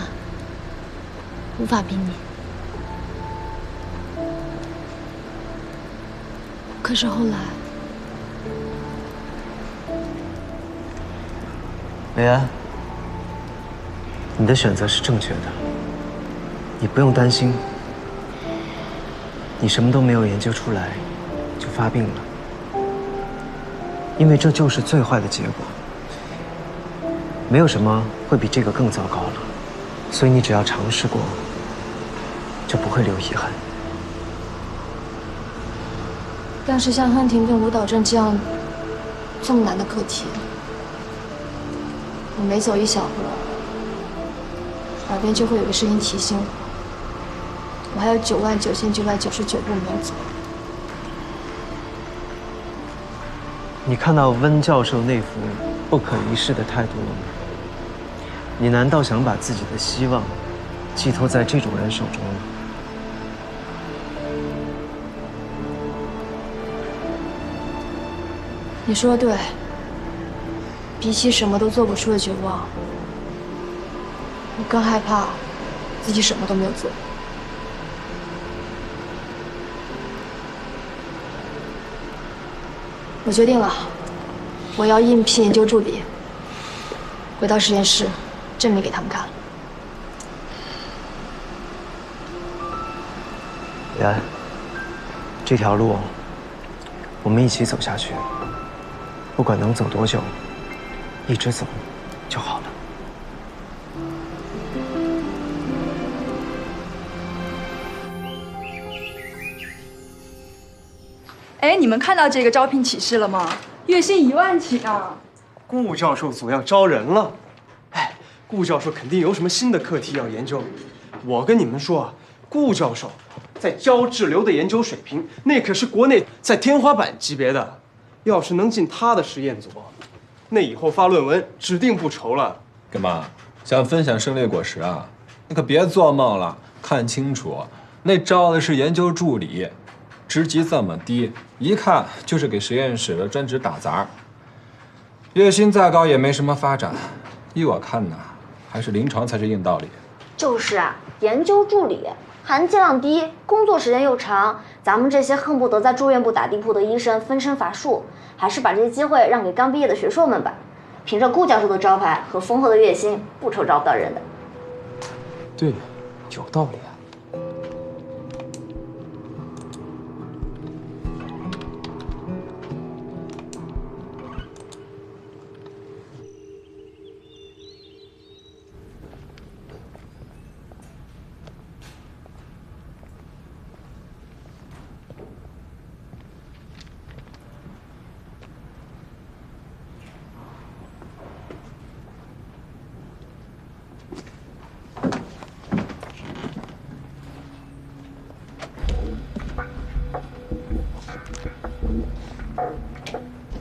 无法比拟。可是后来，维安，你的选择是正确的，你不用担心，你什么都没有研究出来就发病了，因为这就是最坏的结果。没有什么会比这个更糟糕了，所以你只要尝试过，就不会留遗憾。但是像亨廷顿舞蹈症这么难的课题，我每走一小步，耳边就会有个声音提醒我还有99999步没有走。你看到温教授那副不可一世的态度了吗？你难道想把自己的希望寄托在这种人手中吗？你说的对，比起什么都做不出的绝望，我更害怕自己什么都没有做。我决定了，我要应聘研究助理，回到实验室，证明给他们看。李安，这条路我们一起走下去，不管能走多久，一直走就好了。哎，你们看到这个招聘启事了吗？月薪1万起呢！顾教授组要招人了。哎，顾教授肯定有什么新的课题要研究。我跟你们说啊，顾教授在胶质瘤的研究水平，那可是国内在天花板级别的。要是能进他的实验组，那以后发论文指定不愁了。干嘛？想分享胜利果实啊？你可别做梦了，看清楚，那招的是研究助理。职级这么低，一看就是给实验室的专职打杂。月薪再高也没什么发展。依我看呢，还是临床才是硬道理。就是啊，研究助理含金量低，工作时间又长，咱们这些恨不得在住院部打地铺的医生分身乏术，还是把这些机会让给刚毕业的学硕们吧。凭着顾教授的招牌和丰厚的月薪，不愁招不到人的。对，有道理啊。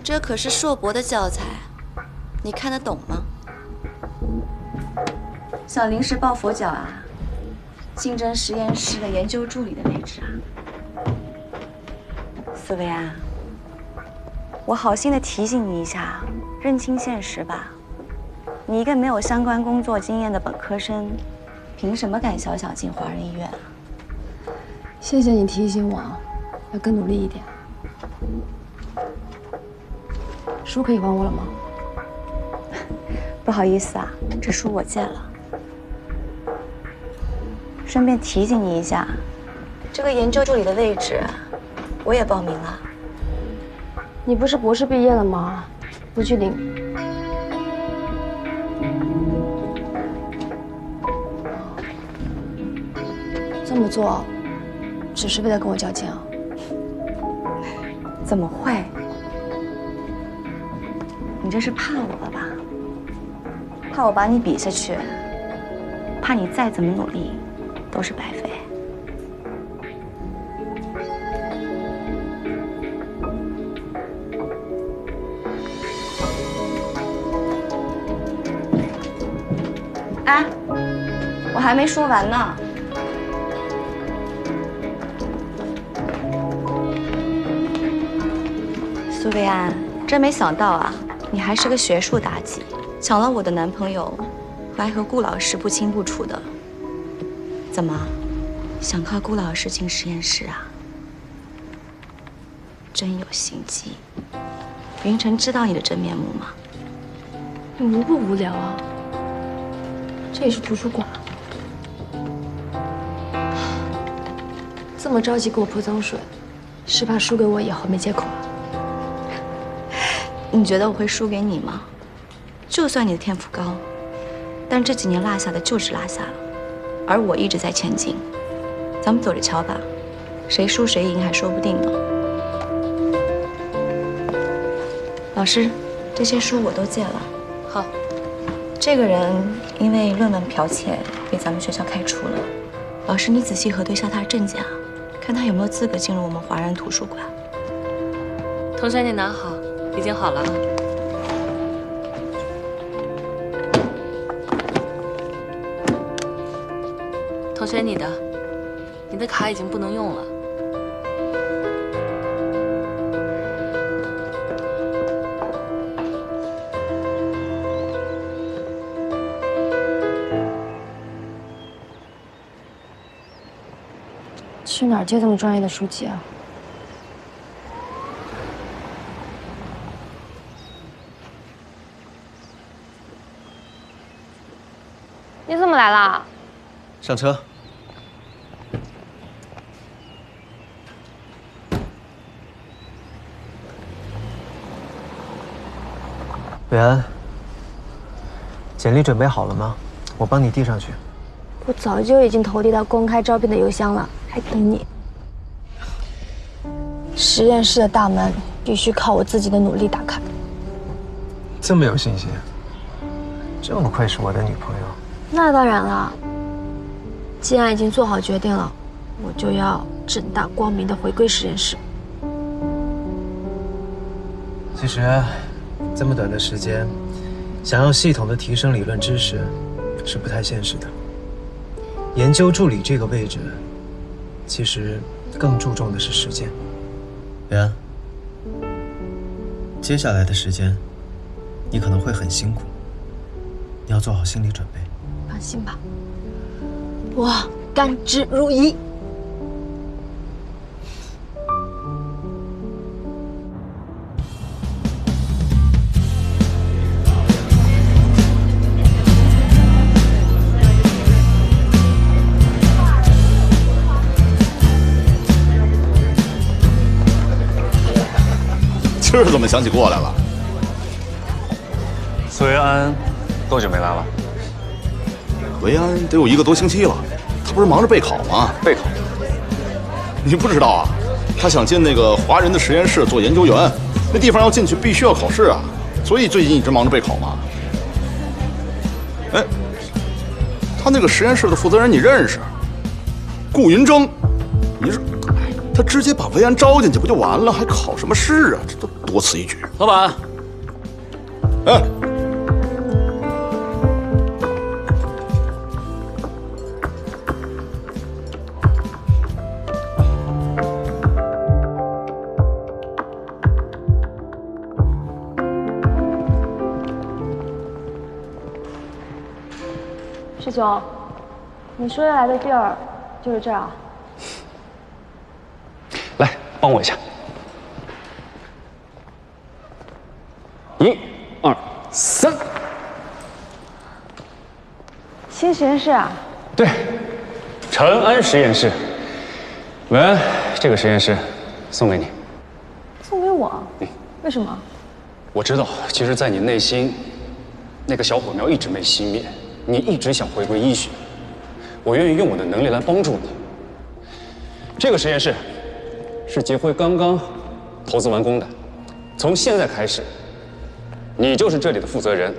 这可是硕博的教材，你看得懂吗？想临时抱佛脚啊？竞争实验室的研究助理的位置啊？思维啊，我好心的提醒你一下，认清现实吧。你一个没有相关工作经验的本科生，凭什么敢小小进华人医院啊？谢谢你提醒我，要更努力一点。书可以还我了吗？不好意思啊，这书我借了。顺便提醒你一下，这个研究助理的位置，我也报名了。你不是博士毕业了吗？不去领？这么做，只是为了跟我较劲啊？怎么会？你这是怕我了吧？怕我把你比下去，怕你再怎么努力都是白费。哎，我还没说完呢。苏维安，真没想到啊！你还是个学术妲己，抢了我的男朋友，还和顾老师不清不楚的。怎么，想靠顾老师进实验室啊？真有心机。云晨知道你的真面目吗？你无不无聊啊？这里是图书馆，这么着急给我泼脏水，是怕输给我以后没借口啊？你觉得我会输给你吗？就算你的天赋高，但这几年落下的就是落下了，而我一直在前进。咱们走着瞧吧，谁输谁赢还说不定呢。老师，这些书我都借了。好。这个人因为论文剽窃被咱们学校开除了。老师，你仔细核对一下他的证件啊，看他有没有资格进入我们华人图书馆。同学，你拿好，已经好了啊。同学，你的卡已经不能用了。去哪儿借这么专业的书籍啊？你怎么来啦？上车。伟安，简历准备好了吗？我帮你递上去。我早就已经投递到公开招聘的邮箱了，还等你。实验室的大门必须靠我自己的努力打开。这么有信心？这么愧是我的女朋友？那当然了。既然已经做好决定了，我就要正大光明的回归实验室。其实，这么短的时间，想要系统的提升理论知识，是不太现实的。研究助理这个位置，其实更注重的是时间。伟安，接下来的时间，你可能会很辛苦，你要做好心理准备。放心吧，我甘之如饴。今儿怎么想起过来了？苏维安多久没来了？维安得有1个多星期了，他不是忙着备考吗？备考？你不知道啊？他想进那个华人的实验室做研究员，那地方要进去必须要考试啊，所以最近一直忙着备考嘛。哎，他那个实验室的负责人你认识？顾云峥，你说他直接把维安招进去不就完了，还考什么试啊？这都多此一举。老板，哎。师兄，你说要来的地儿就是这儿啊？来，帮我一下。1、2、3。新实验室啊？对，长安实验室。维安，这个实验室送给你。送给我？为什么？我知道，其实，在你内心，那个小火苗一直没熄灭，你一直想回归医学。我愿意用我的能力来帮助你。这个实验室是杰辉刚刚投资完工的，从现在开始，你就是这里的负责人。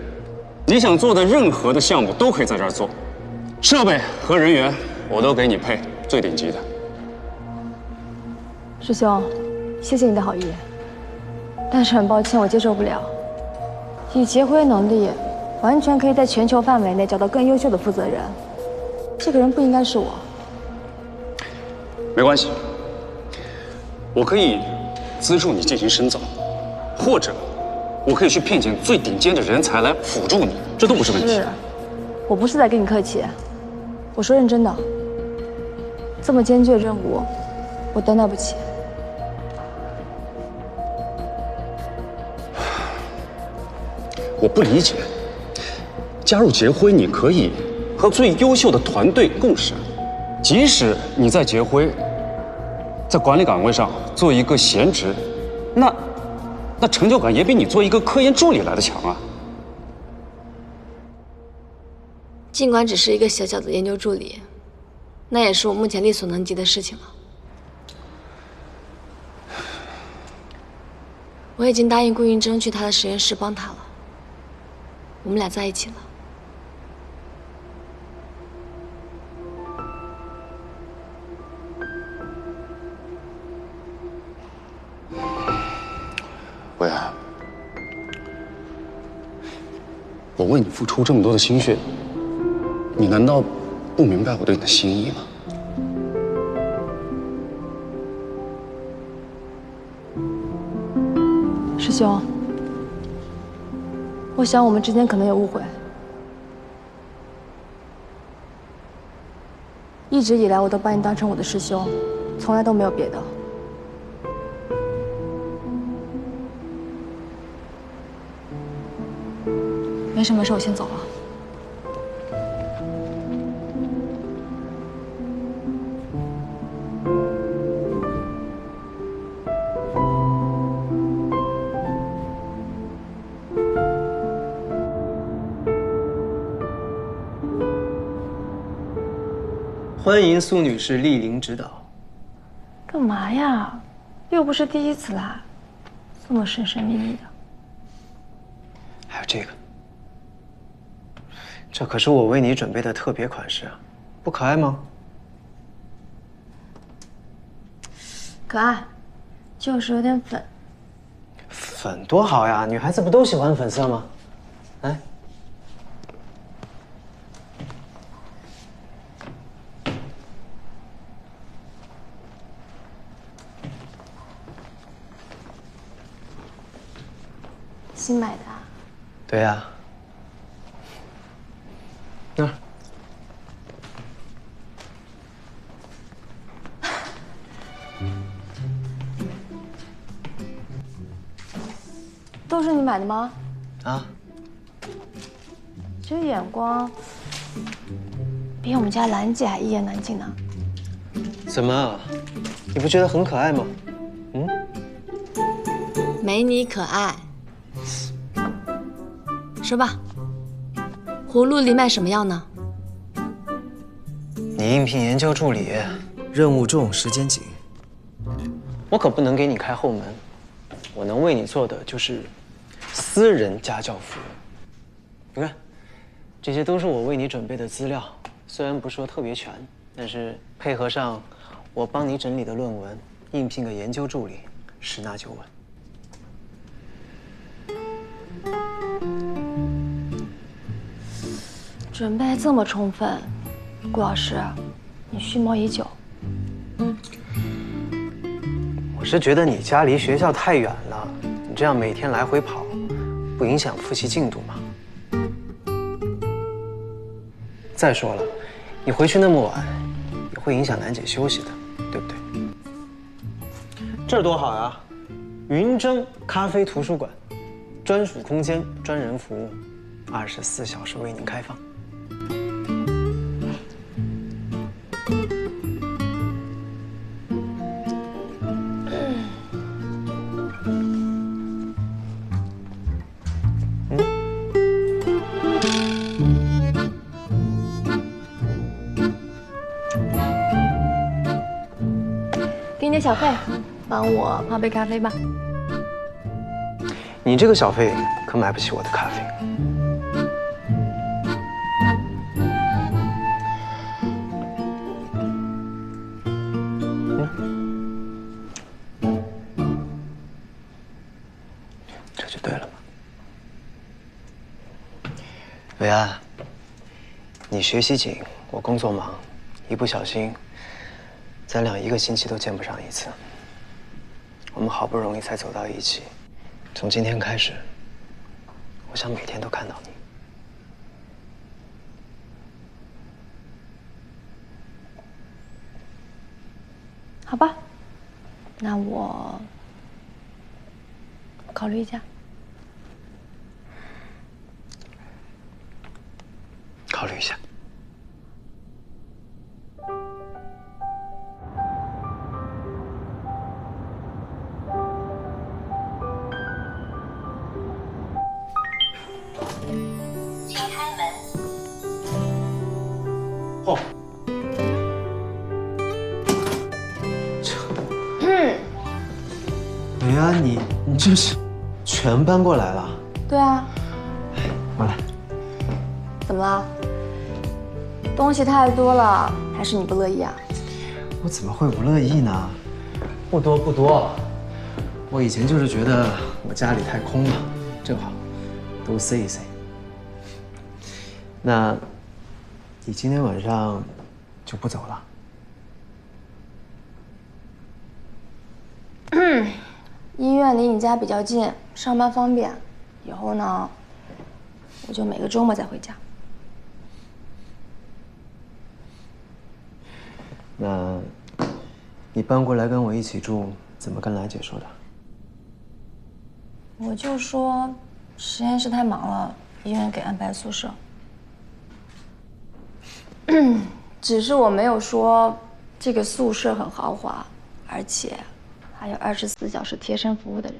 你想做的任何的项目都可以在这儿做，设备和人员我都给你配最顶级的。师兄，谢谢你的好意，但是很抱歉，我接受不了。以杰辉能力，完全可以在全球范围内找到更优秀的负责人。这个人不应该是我。没关系，我可以资助你进行深造，或者我可以去聘请最顶尖的人才来辅助你，这都不是问题。是，我不是在跟你客气，我说认真的。这么艰巨的任务，我担待不起。我不理解，加入杰辉，你可以和最优秀的团队共事，即使你在杰辉，在管理岗位上做一个闲职，那成就感也比你做一个科研助理来的强啊。尽管只是一个小小的研究助理，那也是我目前力所能及的事情了。我已经答应顾云峥去他的实验室帮他了，我们俩在一起了。维安，我为你付出这么多的心血，你难道不明白我对你的心意吗？师兄，我想我们之间可能有误会。一直以来我都把你当成我的师兄，从来都没有别的。没什么事，我先走了。欢迎苏女士莅临指导。干嘛呀？又不是第一次来，这么神神秘秘的。还有这个，这可是我为你准备的特别款式啊，不可爱吗？可爱，就是有点粉。粉多好呀，女孩子不都喜欢粉色吗？来。 新买的啊？对呀。那儿。都是你买的吗？啊。这眼光比我们家兰姐还一言难尽呢。怎么？你不觉得很可爱吗？嗯。没你可爱。 说吧，葫芦里卖什么药呢？你应聘研究助理，任务重，时间紧，我可不能给你开后门。我能为你做的就是私人家教服务。你看，这些都是我为你准备的资料，虽然不说特别全，但是配合上我帮你整理的论文，应聘个研究助理，十拿九稳。 准备这么充分，顾老师，你蓄谋已久。我是觉得你家离学校太远了，你这样每天来回跑，不影响复习进度吗？再说了，你回去那么晚，也会影响楠姐休息的，对不对？这儿多好呀，云蒸咖啡图书馆，专属空间，专人服务，24小时为您开放。 给你点小费，帮我泡杯咖啡吧。你这个小费可买不起我的咖啡。这就对了嘛。伟安，你学习紧，我工作忙，一不小心。 咱俩1个星期都见不上一次，我们好不容易才走到一起。从今天开始，我想每天都看到你。好吧，那我考虑一下。考虑一下。 哦，维安，你这是全搬过来了？对啊。过来。怎么了？东西太多了，还是你不乐意啊？我怎么会不乐意呢？不多不多，我以前就是觉得我家里太空了，正好都塞一塞。那。 你今天晚上就不走了？医院离你家比较近，上班方便。以后呢，我就每个周末再回家。那，你搬过来跟我一起住，怎么跟兰姐说的？我就说实验室太忙了，医院给安排宿舍。只是我没有说这个宿舍很豪华，而且还有24小时贴身服务的人。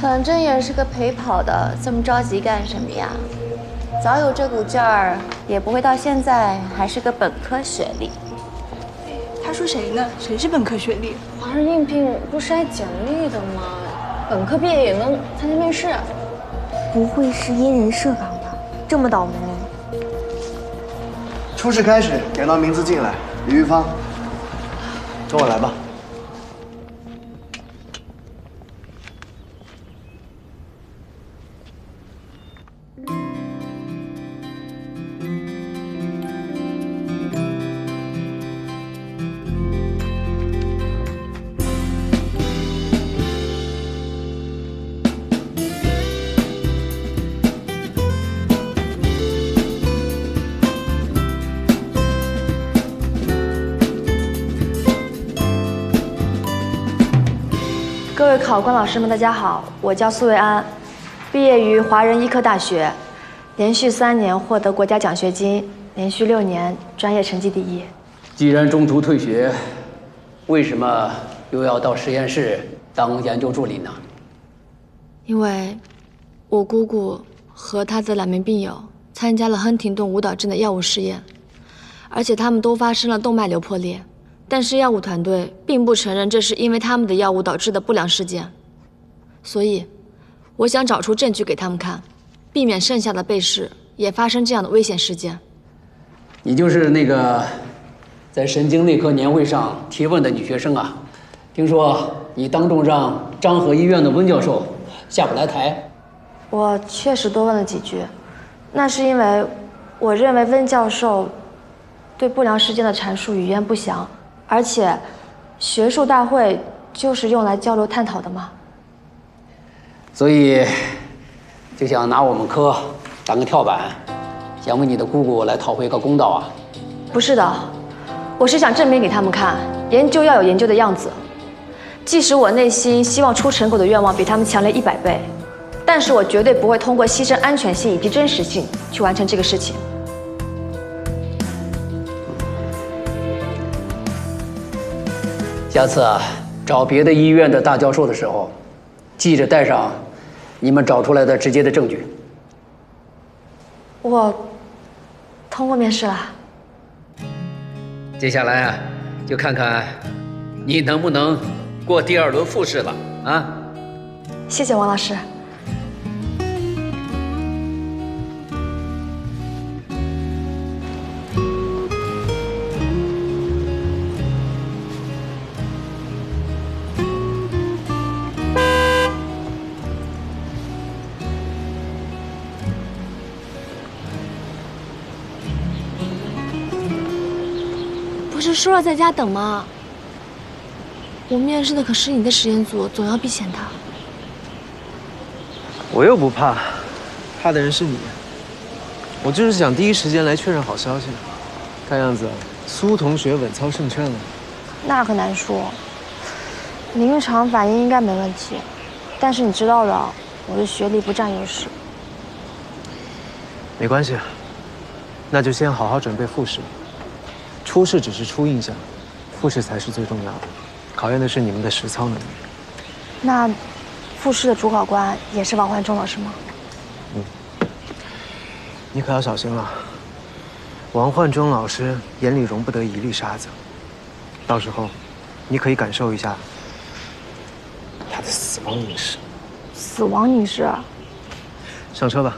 反正也是个陪跑的，这么着急干什么呀？早有这股劲儿，也不会到现在还是个本科学历。他说谁呢？谁是本科学历？华人应聘不筛简历的吗？本科毕业也能参加面试？不会是因人设岗吧？这么倒霉？初试开始，点到名字进来。李玉芳，跟我来吧。各位考官老师们，大家好，我叫苏维安，毕业于华人医科大学，连续3年获得国家奖学金，连续6年专业成绩第1。既然中途退学，为什么又要到实验室当研究助理呢？因为我姑姑和她的2名病友参加了亨廷顿舞蹈症的药物试验，而且他们都发生了动脉瘤破裂。但是药物团队并不承认这是因为他们的药物导致的不良事件，所以我想找出证据给他们看，避免剩下的被试也发生这样的危险事件。你就是那个在神经内科年会上提问的女学生啊？听说你当众让张河医院的温教授下不来台。我确实多问了几句，那是因为我认为温教授对不良事件的阐述语焉不详。而且，学术大会就是用来交流探讨的嘛。所以，就想拿我们科当个跳板，想为你的姑姑来讨回个公道啊？不是的，我是想证明给他们看，研究要有研究的样子。即使我内心希望出成果的愿望比他们强烈100倍，但是我绝对不会通过牺牲安全性以及真实性去完成这个事情。下次啊，找别的医院的大教授的时候，记着带上你们找出来的直接的证据。我通过面试了。接下来啊，就看看你能不能过第2轮复试了啊！谢谢王老师。是说了在家等吗？我面试的可是你的实验组，总要避嫌的。我又不怕，怕的人是你。我就是想第一时间来确认好消息。看样子，苏同学稳操胜券了。那可难说，临场反应应该没问题，但是你知道的，我的学历不占优势。没关系，那就先好好准备复试。初试只是初印象，复试才是最重要的，考验的是你们的实操能力。那复试的主考官也是王焕忠老师吗？你可要小心了。王焕忠老师眼里容不得一粒沙子，到时候你可以感受一下他的死亡凝视。死亡凝视？上车吧。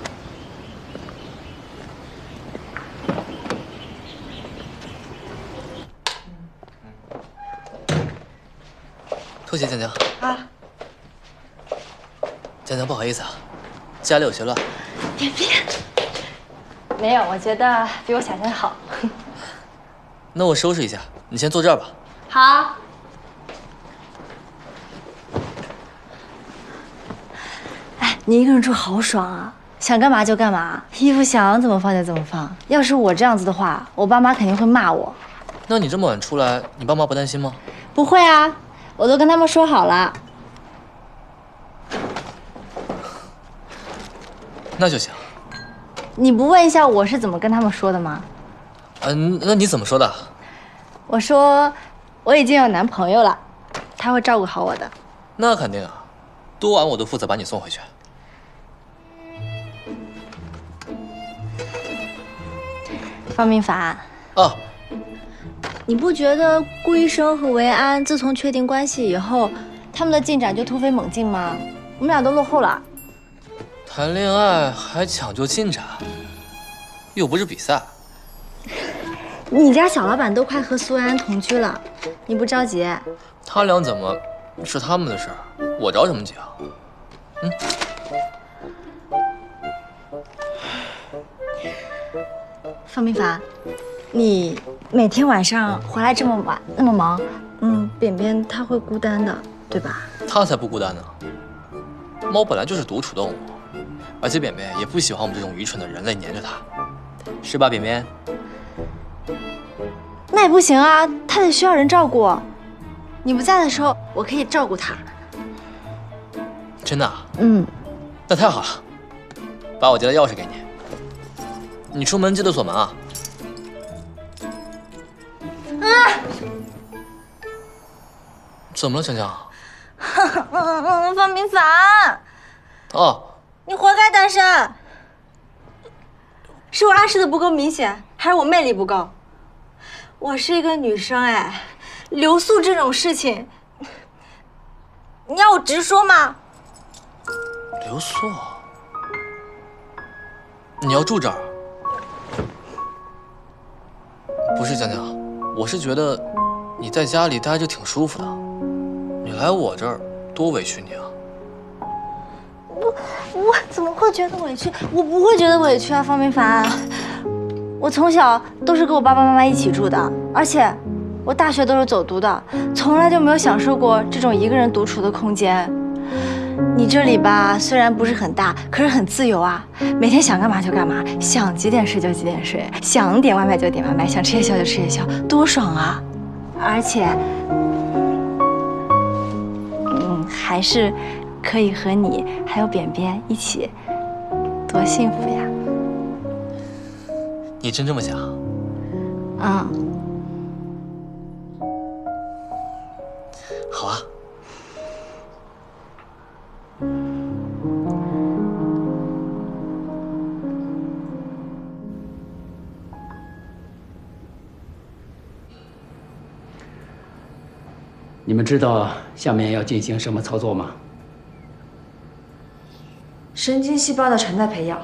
拖鞋，江江。啊。江江，不好意思啊，家里有些乱。别，没有，我觉得比我想象的好。那我收拾一下，你先坐这儿吧。好。哎，你一个人住好爽啊，想干嘛就干嘛，衣服想怎么放就怎么放。要是我这样子的话，我爸妈肯定会骂我。那你这么晚出来，你爸妈不担心吗？不会啊，我都跟他们说好了。那就行。你不问一下我是怎么跟他们说的吗？那你怎么说的？我说我已经有男朋友了，他会照顾好我的。那肯定啊，多晚我都负责把你送回去。方明凡。啊。你不觉得顾医生和维安自从确定关系以后，他们的进展就突飞猛进吗？我们俩都落后了。谈恋爱还讲究进展，又不是比赛。你家小老板都快和苏安同居了，你不着急？他俩怎么是他们的事儿，我着什么急啊？方明凡，你每天晚上回来这么晚，那么忙，扁扁他会孤单的，对吧？他才不孤单呢。猫本来就是独处动物，而且扁扁也不喜欢我们这种愚蠢的人类黏着它，是吧，扁扁？那也不行啊，他得需要人照顾。你不在的时候，我可以照顾他。真的啊？那太好了，把我家的钥匙给你。你出门记得锁门啊。怎么了，江江？方明凡。哦。你活该单身。是我暗示的不够明显，还是我魅力不够？我是一个女生，哎，留宿这种事情，你要我直说吗？留宿？你要住这儿？不是江江，我是觉得你在家里待着挺舒服的，你来我这儿多委屈你啊！我怎么会觉得委屈？我不会觉得委屈啊，方明凡。我从小都是跟我爸爸妈妈一起住的，而且我大学都是走读的，从来就没有享受过这种一个人独处的空间。你这里吧，虽然不是很大，可是很自由啊，每天想干嘛就干嘛，想几点睡就几点睡，想点外卖就点外卖，想吃夜宵就吃夜宵，多爽啊！而且，还是可以和你还有扁扁一起，多幸福呀！你真这么想？好啊。你们知道下面要进行什么操作吗？神经细胞的传代培养。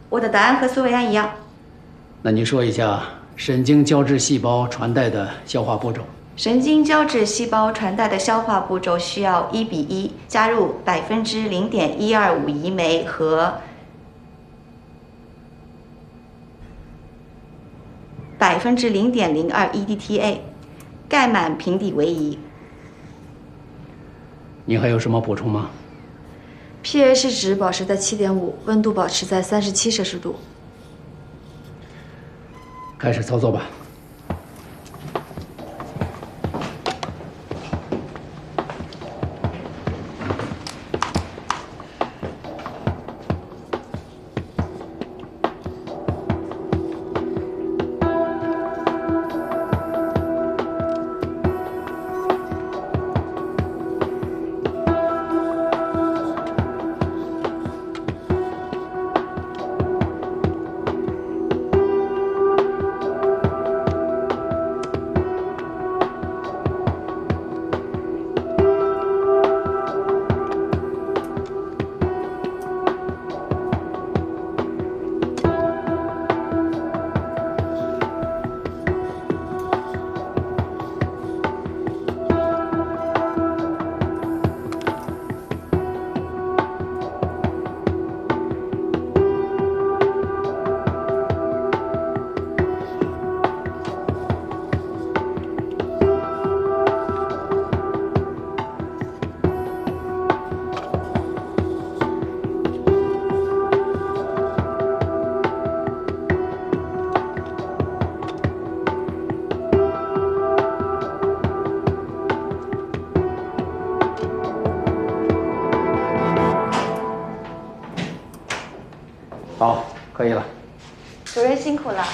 我的答案和苏维安一样。那你说一下神经胶质细胞传代的消化步骤。神经胶质细胞传代的消化步骤需要1:1，加入0.125胰酶和0.02 EDTA， 盖满平底为宜。你还有什么补充吗？ pH 值保持在7.5，温度保持在37摄氏度。开始操作吧。好，可以了。主任辛苦了。